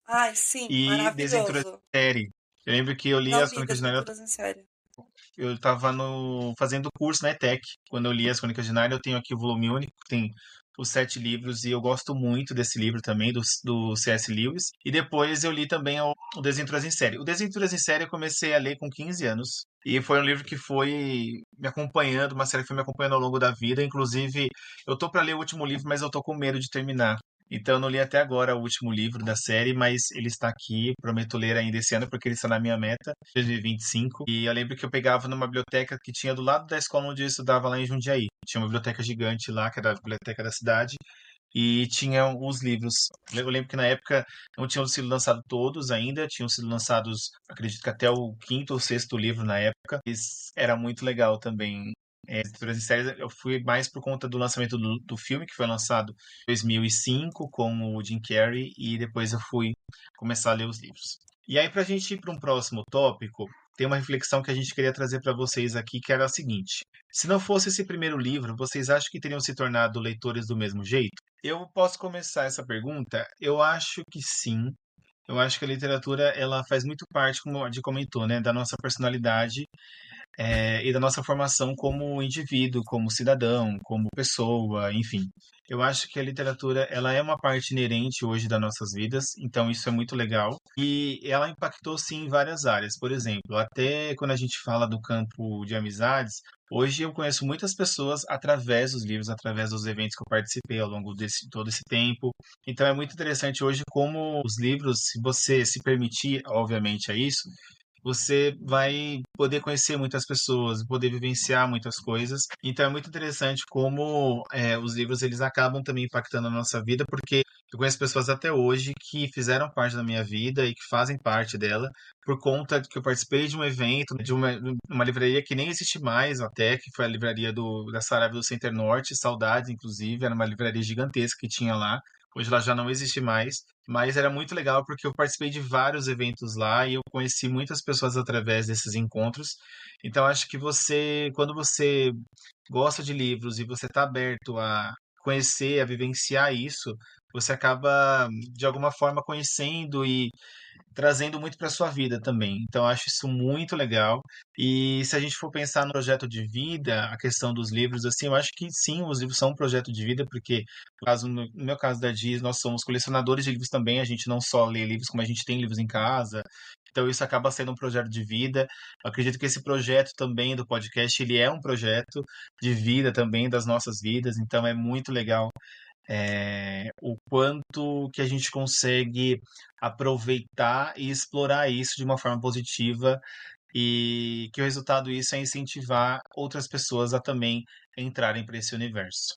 Ai, sim, e Desventuras maravilhoso. em Série. Eu lembro que eu li Não as vi Crônicas de Nárnia, Desventuras em Série. eu estava fazendo curso na ETEC. Quando eu li as Crônicas de Nárnia, eu tenho aqui o volume único, tem os 7 livros, e eu gosto muito desse livro também, do C.S. Lewis. E depois eu li também o Desventuras em Série. O Desventuras em Série eu comecei a ler com 15 anos. E foi um livro que foi me acompanhando, uma série que foi me acompanhando ao longo da vida. Inclusive, eu tô para ler o último livro, mas eu tô com medo de terminar. Então, eu não li até agora o último livro da série, mas ele está aqui. Prometo ler ainda esse ano, porque ele está na minha meta, 2025. E eu lembro que eu pegava numa biblioteca que tinha do lado da escola onde eu estudava lá em Jundiaí. Tinha uma biblioteca gigante lá, que era a biblioteca da cidade, e tinha os livros. Eu lembro que na época não tinham sido lançados todos ainda, tinham sido lançados, acredito que até o quinto ou sexto livro na época. Isso era muito legal também. Escrituras em séries, eu fui mais por conta do lançamento do filme, que foi lançado em 2005 com o Jim Carrey, e depois eu fui começar a ler os livros. E aí, para a gente ir para um próximo tópico, tem uma reflexão que a gente queria trazer para vocês aqui, que era a seguinte: se não fosse esse primeiro livro, vocês acham que teriam se tornado leitores do mesmo jeito? Eu posso começar essa pergunta? Eu acho que sim. Eu acho que a literatura ela faz muito parte, como a Adi comentou, né, da nossa personalidade, e da nossa formação como indivíduo, como cidadão, como pessoa, enfim. Eu acho que a literatura ela é uma parte inerente hoje das nossas vidas, então isso é muito legal. E ela impactou sim em várias áreas. Por exemplo, até quando a gente fala do campo de amizades, hoje eu conheço muitas pessoas através dos livros, através dos eventos que eu participei ao longo desse todo esse tempo. Então é muito interessante hoje como os livros, se você se permitir, obviamente, a isso, você vai poder conhecer muitas pessoas, poder vivenciar muitas coisas. Então é muito interessante como os livros eles acabam também impactando a nossa vida, porque eu conheço pessoas até hoje que fizeram parte da minha vida e que fazem parte dela por conta de que eu participei de um evento, uma livraria que nem existe mais até, que foi a livraria da Saraiva do Center Norte, Saudades, inclusive, era uma livraria gigantesca que tinha lá. Hoje ela já não existe mais, mas era muito legal porque eu participei de vários eventos lá e eu conheci muitas pessoas através desses encontros. Então acho que quando você gosta de livros e você está aberto a conhecer, a vivenciar isso, você acaba de alguma forma conhecendo e trazendo muito para sua vida também. Então, eu acho isso muito legal. E se a gente for pensar no projeto de vida, a questão dos livros, assim, eu acho que sim, os livros são um projeto de vida, porque no meu caso da Diz, nós somos colecionadores de livros também, a gente não só lê livros, como a gente tem livros em casa. Então, isso acaba sendo um projeto de vida. Eu acredito que esse projeto também do podcast, ele é um projeto de vida também, das nossas vidas. Então, é muito legal o quanto que a gente consegue aproveitar e explorar isso de uma forma positiva e que o resultado disso é incentivar outras pessoas a também entrarem para esse universo.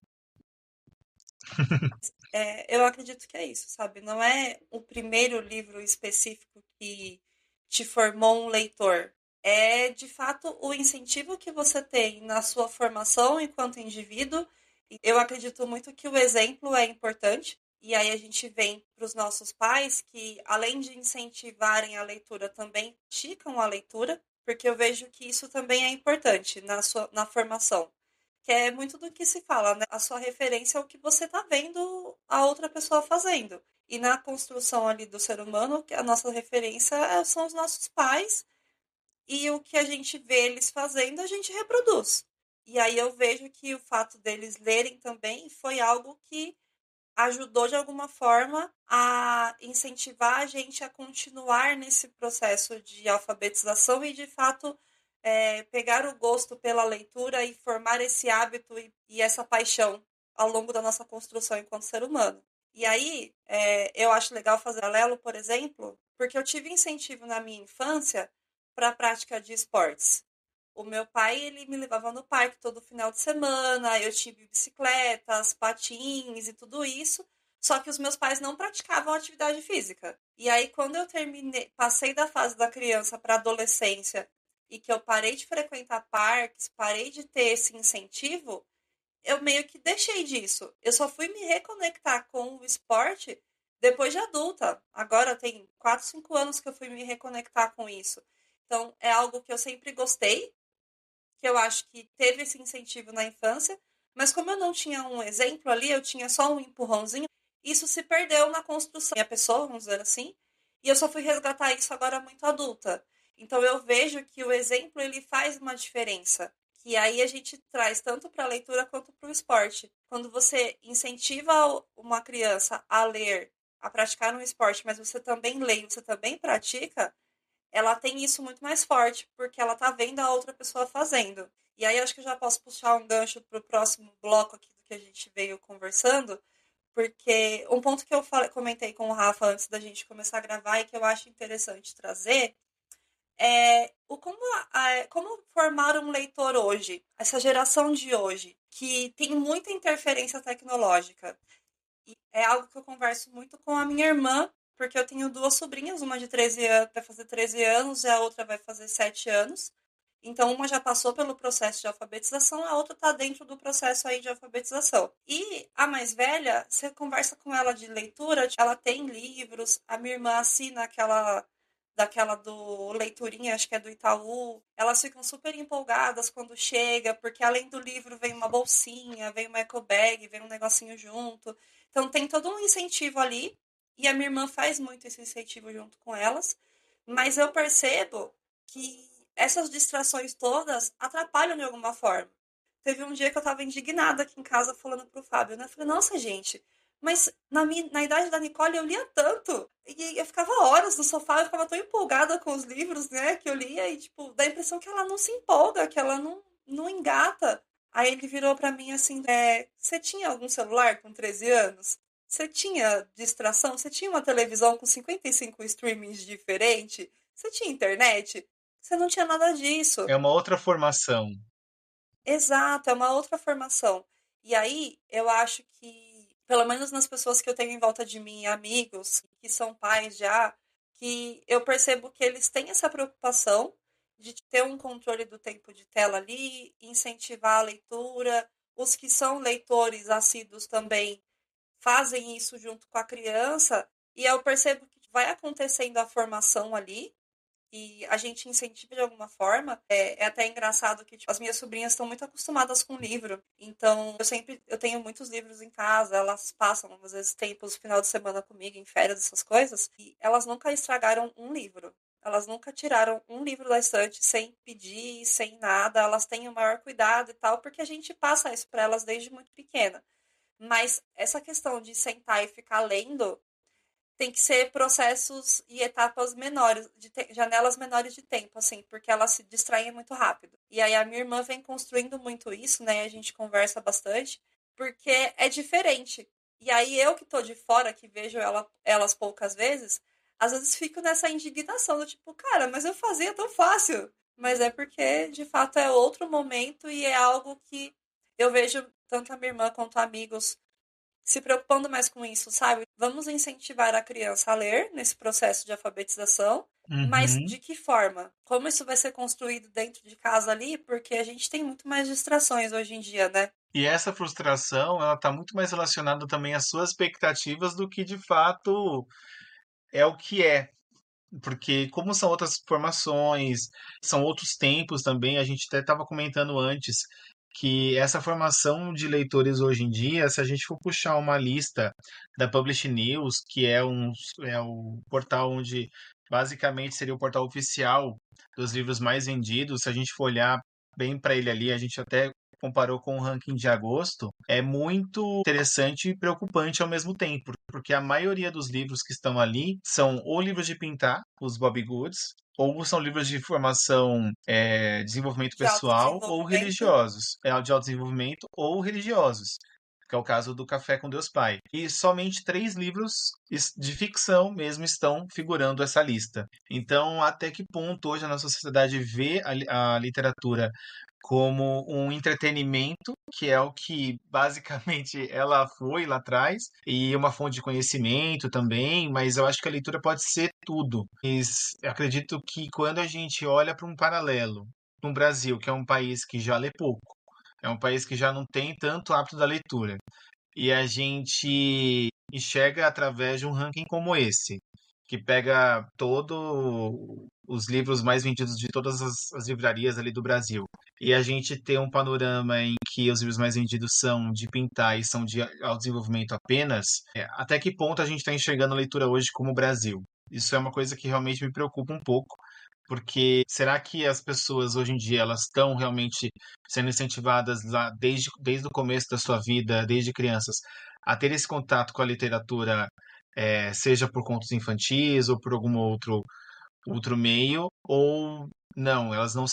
Eu acredito que é isso, sabe? Não é o primeiro livro específico que te formou um leitor. É, de fato, o incentivo que você tem na sua formação enquanto indivíduo. Eu acredito muito que o exemplo é importante. E aí a gente vem para os nossos pais que, além de incentivarem a leitura, também praticam a leitura, porque eu vejo que isso também é importante na formação, que é muito do que se fala, né? A sua referência é o que você está vendo a outra pessoa fazendo. E na construção ali do ser humano, a nossa referência são os nossos pais, e o que a gente vê eles fazendo, a gente reproduz. E aí eu vejo que o fato deles lerem também foi algo que ajudou de alguma forma a incentivar a gente a continuar nesse processo de alfabetização e de fato pegar o gosto pela leitura e formar esse hábito e essa paixão ao longo da nossa construção enquanto ser humano. E aí, eu acho legal fazer paralelo, por exemplo, porque eu tive incentivo na minha infância para a prática de esportes. O meu pai, ele me levava no parque todo final de semana, eu tive bicicletas, patins e tudo isso, só que os meus pais não praticavam atividade física. E aí, quando eu terminei, passei da fase da criança para a adolescência e que eu parei de frequentar parques, parei de ter esse incentivo, eu meio que deixei disso. Eu só fui me reconectar com o esporte depois de adulta. Agora tem 4, 5 anos que eu fui me reconectar com isso. Então, é algo que eu sempre gostei, que eu acho que teve esse incentivo na infância, mas como eu não tinha um exemplo ali, eu tinha só um empurrãozinho, isso se perdeu na construção da pessoa, vamos dizer assim, e eu só fui resgatar isso agora muito adulta. Então eu vejo que o exemplo ele faz uma diferença, que aí a gente traz tanto para a leitura quanto para o esporte. Quando você incentiva uma criança a ler, a praticar um esporte, mas você também lê, você também pratica, ela tem isso muito mais forte, porque ela tá vendo a outra pessoa fazendo. E aí acho que eu já posso puxar um gancho pro próximo bloco aqui do que a gente veio conversando, porque um ponto que eu comentei com o Rafa antes da gente começar a gravar e que eu acho interessante trazer é como formar um leitor hoje, essa geração de hoje, que tem muita interferência tecnológica. E é algo que eu converso muito com a minha irmã, porque eu tenho duas sobrinhas, uma de 13 anos, vai fazer 13 anos e a outra vai fazer 7 anos. Então, uma já passou pelo processo de alfabetização, a outra está dentro do processo aí de alfabetização. E a mais velha, você conversa com ela de leitura, ela tem livros, a minha irmã assina daquela do Leiturinha, acho que é do Itaú. Elas ficam super empolgadas quando chega, porque além do livro vem uma bolsinha, vem uma eco bag, vem um negocinho junto. Então tem todo um incentivo ali, e a minha irmã faz muito esse incentivo junto com elas, mas eu percebo que essas distrações todas atrapalham de alguma forma. Teve um dia que eu estava indignada aqui em casa falando pro Fábio, né? Eu falei, nossa, gente, mas na idade da Nicole eu lia tanto. E eu ficava horas no sofá, eu ficava tão empolgada com os livros, né, que eu lia, e, tipo, dá a impressão que ela não se empolga, que ela não engata. Aí ele virou pra mim assim, você tinha algum celular com 13 anos? Você tinha distração? Você tinha uma televisão com 55 streamings diferentes? Você tinha internet? Você não tinha nada disso. É uma outra formação. Exato, é uma outra formação. E aí, eu acho que, pelo menos nas pessoas que eu tenho em volta de mim, amigos que são pais já, que eu percebo que eles têm essa preocupação de ter um controle do tempo de tela ali, incentivar a leitura. Os que são leitores assíduos também fazem isso junto com a criança, e eu percebo que vai acontecendo a formação ali, e a gente incentiva de alguma forma. É até engraçado que tipo, as minhas sobrinhas estão muito acostumadas com livro. Então, eu tenho muitos livros em casa, elas passam, às vezes, tempos, final de semana comigo, em férias, essas coisas, e elas nunca estragaram um livro. Elas nunca tiraram um livro da estante sem pedir, sem nada. Elas têm o maior cuidado e tal, porque a gente passa isso para elas desde muito pequena. Mas essa questão de sentar e ficar lendo tem que ser processos e etapas menores, janelas menores de tempo, assim, porque elas se distraem muito rápido. E aí a minha irmã vem construindo muito isso, né? A gente conversa bastante, porque é diferente. E aí eu que tô de fora, que vejo elas poucas vezes, às vezes fico nessa indignação do tipo, cara, mas eu fazia tão fácil. Mas é porque, de fato, é outro momento e é algo que eu vejo tanto a minha irmã quanto amigos se preocupando mais com isso, sabe? Vamos incentivar a criança a ler nesse processo de alfabetização, mas Uhum. de que forma? Como isso vai ser construído dentro de casa ali? Porque a gente tem muito mais distrações hoje em dia, né? E essa frustração, ela está muito mais relacionada também às suas expectativas do que de fato é o que é. Porque como são outras formações, são outros tempos também, a gente até estava comentando antes que essa formação de leitores hoje em dia, se a gente for puxar uma lista da Publish News, que é o portal onde basicamente seria o portal oficial dos livros mais vendidos, se a gente for olhar bem para ele ali, a gente até comparou com o ranking de agosto, é muito interessante e preocupante ao mesmo tempo, porque a maioria dos livros que estão ali são ou livros de pintar, os Bobbie Goods, ou são livros de formação, desenvolvimento De pessoal, ou autodesenvolvimento. religiosos, de autodesenvolvimento ou religiosos, que é o caso do Café com Deus Pai. E somente 3 livros de ficção mesmo estão figurando essa lista. Então, até que ponto hoje a nossa sociedade vê a literatura como um entretenimento, que é o que basicamente ela foi lá atrás, e uma fonte de conhecimento também, mas eu acho que a leitura pode ser tudo. Mas eu acredito que quando a gente olha para um paralelo, no Brasil, que é um país que já lê pouco, É um país que já não tem tanto hábito da leitura. E a gente enxerga através de um ranking como esse, que pega todos os livros mais vendidos de todas as livrarias ali do Brasil. E a gente tem um panorama em que os livros mais vendidos são de pintar e são de autodesenvolvimento apenas. Até que ponto a gente está enxergando a leitura hoje como o Brasil? Isso é uma coisa que realmente me preocupa um pouco, porque será que as pessoas hoje em dia elas estão realmente sendo incentivadas lá desde o começo da sua vida, desde crianças, a ter esse contato com a literatura, seja por contos infantis ou por algum outro meio, ou não, elas não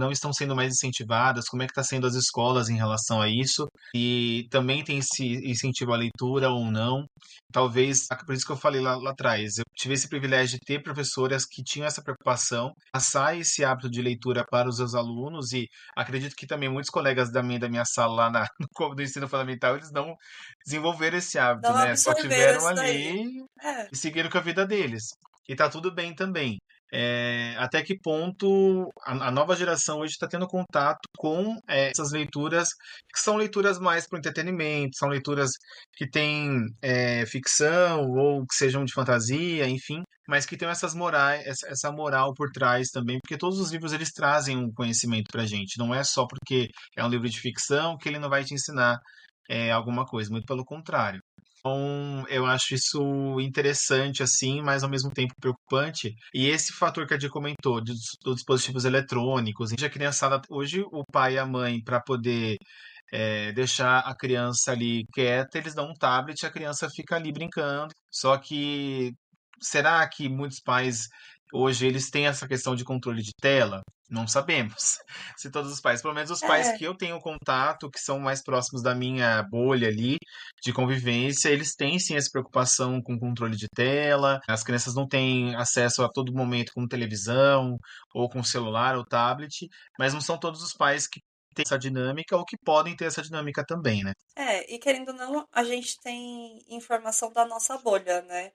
estão sendo mais incentivadas? Como é que está sendo as escolas em relação a isso? E também tem esse incentivo à leitura ou não? Talvez, por isso que eu falei lá atrás, eu tive esse privilégio de ter professoras que tinham essa preocupação, passar esse hábito de leitura para os seus alunos, e acredito que também muitos colegas da minha sala lá no ensino fundamental, eles não desenvolveram esse hábito, Não né? Só absorveram tiveram isso daí. ali É, e seguiram com a vida deles. E tá tudo bem também. Até que ponto a nova geração hoje está tendo contato com essas leituras, que são leituras mais para o entretenimento, são leituras que têm ficção ou que sejam de fantasia, enfim, mas que tenham essas morais, essa moral por trás também, porque todos os livros eles trazem um conhecimento para a gente. Não é só porque é um livro de ficção que ele não vai te ensinar alguma coisa, muito pelo contrário. Então, eu acho isso interessante, assim, mas ao mesmo tempo preocupante. E esse fator que a Di comentou, dos dispositivos eletrônicos, hoje a criançada, hoje o pai e a mãe, para poder deixar a criança ali quieta, eles dão um tablet e a criança fica ali brincando. Só que será que muitos pais hoje eles têm essa questão de controle de tela? Não sabemos se todos os pais, pelo menos os pais é, que eu tenho contato, que são mais próximos da minha bolha ali de convivência, eles têm sim essa preocupação com controle de tela. As crianças não têm acesso a todo momento com televisão ou com celular ou tablet, mas não são todos os pais que têm essa dinâmica ou que podem ter essa dinâmica também, né? e querendo ou não, a gente tem informação da nossa bolha, né?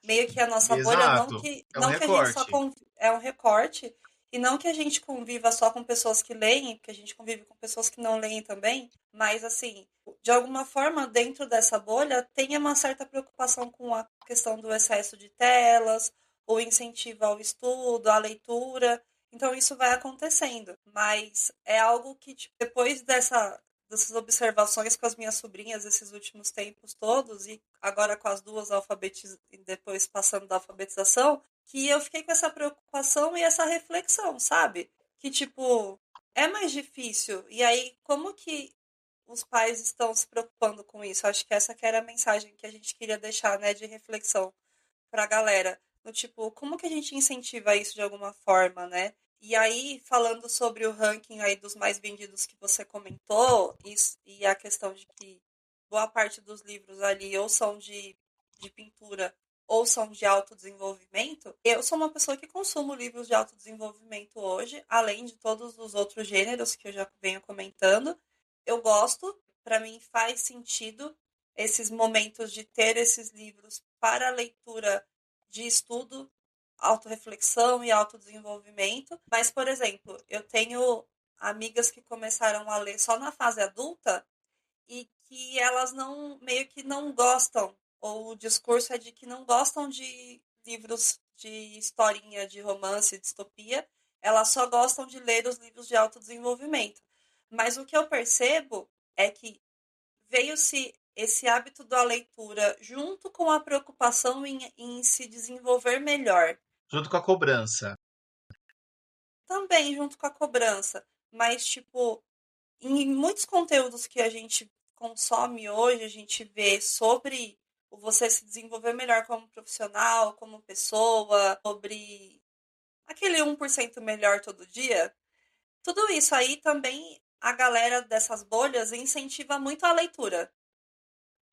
Meio que a nossa bolha, Exato. É um não que a gente recorte. é um recorte, e não que a gente conviva só com pessoas que leem, porque a gente convive com pessoas que não leem também, mas assim, de alguma forma, dentro dessa bolha, tem uma certa preocupação com a questão do excesso de telas, o incentivo ao estudo, à leitura. Então isso vai acontecendo, mas é algo que tipo, depois dessas observações com as minhas sobrinhas esses últimos tempos todos, e agora com as duas e depois passando da alfabetização, que eu fiquei com essa preocupação e essa reflexão, sabe? Que, tipo, é mais difícil. E aí, como que os pais estão se preocupando com isso? Acho que essa que era a mensagem que a gente queria deixar, né, de reflexão pra galera. No tipo, como que a gente incentiva isso de alguma forma, né? E aí, falando sobre o ranking aí dos mais vendidos que você comentou, e a questão de que boa parte dos livros ali ou são de pintura ou são de autodesenvolvimento, eu sou uma pessoa que consumo livros de autodesenvolvimento hoje, além de todos os outros gêneros que eu já venho comentando. Eu gosto, para mim faz sentido esses momentos de ter esses livros para leitura de estudo, autorreflexão e autodesenvolvimento. Mas, por exemplo, eu tenho amigas que começaram a ler só na fase adulta e que elas não, meio que não gostam, ou o discurso é de que não gostam de livros de historinha, de romance, distopia, elas só gostam de ler os livros de autodesenvolvimento. Mas o que eu percebo é que veio-se esse hábito da leitura junto com a preocupação em se desenvolver melhor. Junto com a cobrança. Também junto com a cobrança. Mas, tipo, em muitos conteúdos que a gente consome hoje, a gente vê sobre o você se desenvolver melhor como profissional, como pessoa, sobre aquele 1% melhor todo dia. Tudo isso aí também a galera dessas bolhas incentiva muito a leitura.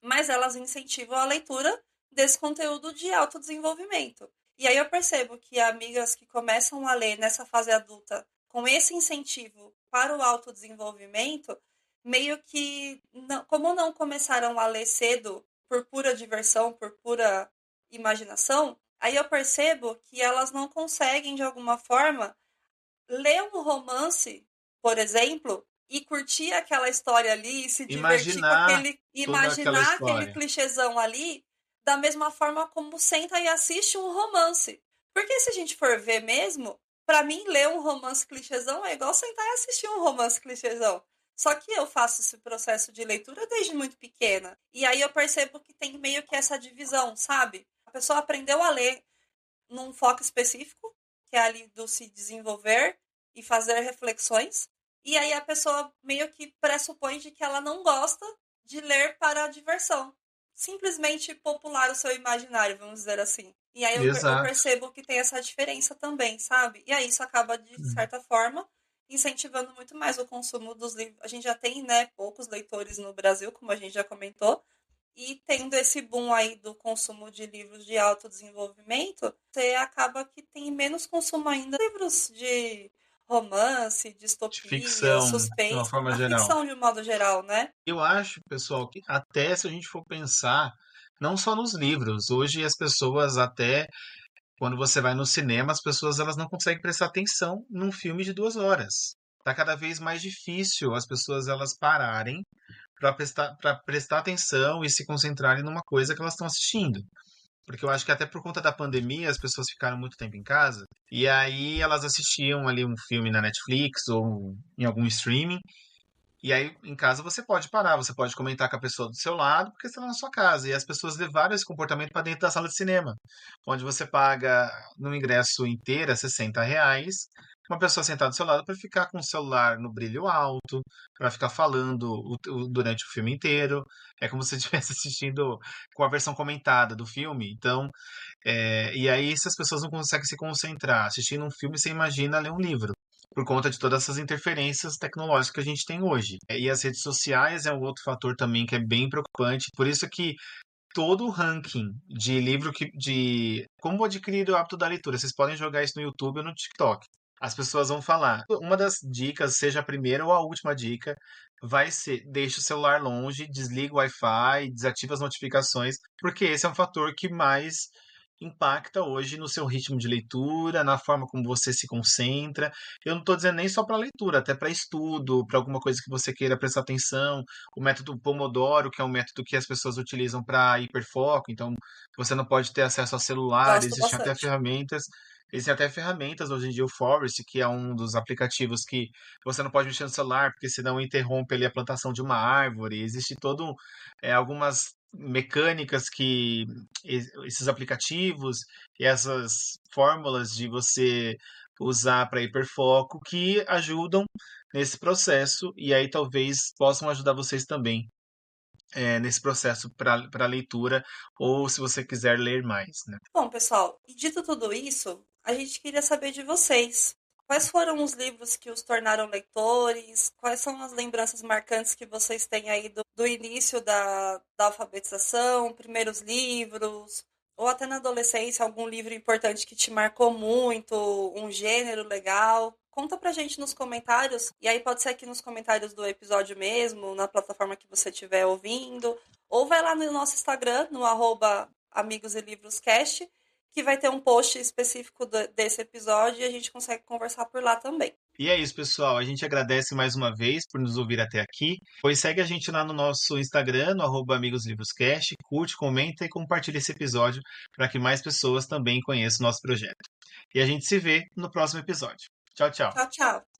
Mas elas incentivam a leitura desse conteúdo de autodesenvolvimento. E aí eu percebo que amigas que começam a ler nessa fase adulta com esse incentivo para o autodesenvolvimento, meio que, como não começaram a ler cedo por pura diversão, por pura imaginação, aí eu percebo que elas não conseguem, de alguma forma, ler um romance, por exemplo, e curtir aquela história ali, e se divertir com Imaginar aquele, toda aquela imaginar aquele história. clichêzão ali, da mesma forma como senta e assiste um romance. Porque se a gente for ver mesmo, pra mim ler um romance clichêzão é igual sentar e assistir um romance clichêzão. Só que eu faço esse processo de leitura desde muito pequena. E aí eu percebo que tem meio que essa divisão, sabe? A pessoa aprendeu a ler num foco específico, que é ali do se desenvolver e fazer reflexões. E aí a pessoa meio que pressupõe de que ela não gosta de ler para a diversão. Simplesmente popular o seu imaginário, vamos dizer assim. E aí eu Exato. percebo que tem essa diferença também, sabe? E aí isso acaba, de certa forma, incentivando muito mais o consumo dos livros. A gente já tem, né, poucos leitores no Brasil, como a gente já comentou, e tendo esse boom aí do consumo de livros de autodesenvolvimento, você acaba que tem menos consumo ainda de livros de romance, De distopia, ficção, de uma suspense, forma a geral. ficção de um modo geral, né? Eu acho, pessoal, que até se a gente for pensar, não só nos livros, hoje as pessoas até, quando você vai no cinema, as pessoas elas não conseguem prestar atenção num filme de 2 horas. Tá cada vez mais difícil as pessoas elas pararem para prestar atenção e se concentrarem numa coisa que elas estão assistindo. Porque eu acho que até por conta da pandemia as pessoas ficaram muito tempo em casa e aí elas assistiam ali um filme na Netflix ou em algum streaming e aí, em casa, você pode parar, você pode comentar com a pessoa do seu lado, porque você está na sua casa. E as pessoas levaram esse comportamento para dentro da sala de cinema, onde você paga no ingresso inteiro R$ 60, uma pessoa sentada do seu lado para ficar com o celular no brilho alto, para ficar falando durante o filme inteiro. É como se você estivesse assistindo com a versão comentada do filme. Então, e aí, se as pessoas não conseguem se concentrar assistindo um filme, você imagina ler um livro por conta de todas essas interferências tecnológicas que a gente tem hoje. E as redes sociais é um outro fator também que é bem preocupante. Por isso que todo o ranking de livro de como adquirir o hábito da leitura, vocês podem jogar isso no YouTube ou no TikTok. As pessoas vão falar. Uma das dicas, seja a primeira ou a última dica, vai ser: deixe o celular longe, desliga o Wi-Fi, desativa as notificações, porque esse é um fator que mais impacta hoje no seu ritmo de leitura, na forma como você se concentra. Eu não estou dizendo nem só para leitura, até para estudo, para alguma coisa que você queira prestar atenção. O método Pomodoro, que é um método que as pessoas utilizam para hiperfoco, então você não pode ter acesso ao celular, Gosto existem até bastante. ferramentas. Existem até ferramentas hoje em dia, o Forest, que é um dos aplicativos que você não pode mexer no celular, porque senão interrompe ali a plantação de uma árvore. Existe todo algumas mecânicas que esses aplicativos e essas fórmulas de você usar para hiperfoco que ajudam nesse processo e aí talvez possam ajudar vocês também nesse processo para leitura ou se você quiser ler mais, né? Bom, pessoal, e dito tudo isso, a gente queria saber de vocês. Quais foram os livros que os tornaram leitores? Quais são as lembranças marcantes que vocês têm aí do início da alfabetização, primeiros livros, ou até na adolescência, algum livro importante que te marcou muito, um gênero legal? Conta pra gente nos comentários, e aí pode ser aqui nos comentários do episódio mesmo, na plataforma que você estiver ouvindo, ou vai lá no nosso Instagram, no Amigos e Livros Cast, que vai ter um post específico desse episódio e a gente consegue conversar por lá também. E é isso, pessoal. A gente agradece mais uma vez por nos ouvir até aqui. Pois segue a gente lá no nosso Instagram, no @AmigosLivrosCast, curte, comenta e compartilha esse episódio para que mais pessoas também conheçam o nosso projeto. E a gente se vê no próximo episódio. Tchau, tchau. Tchau, tchau!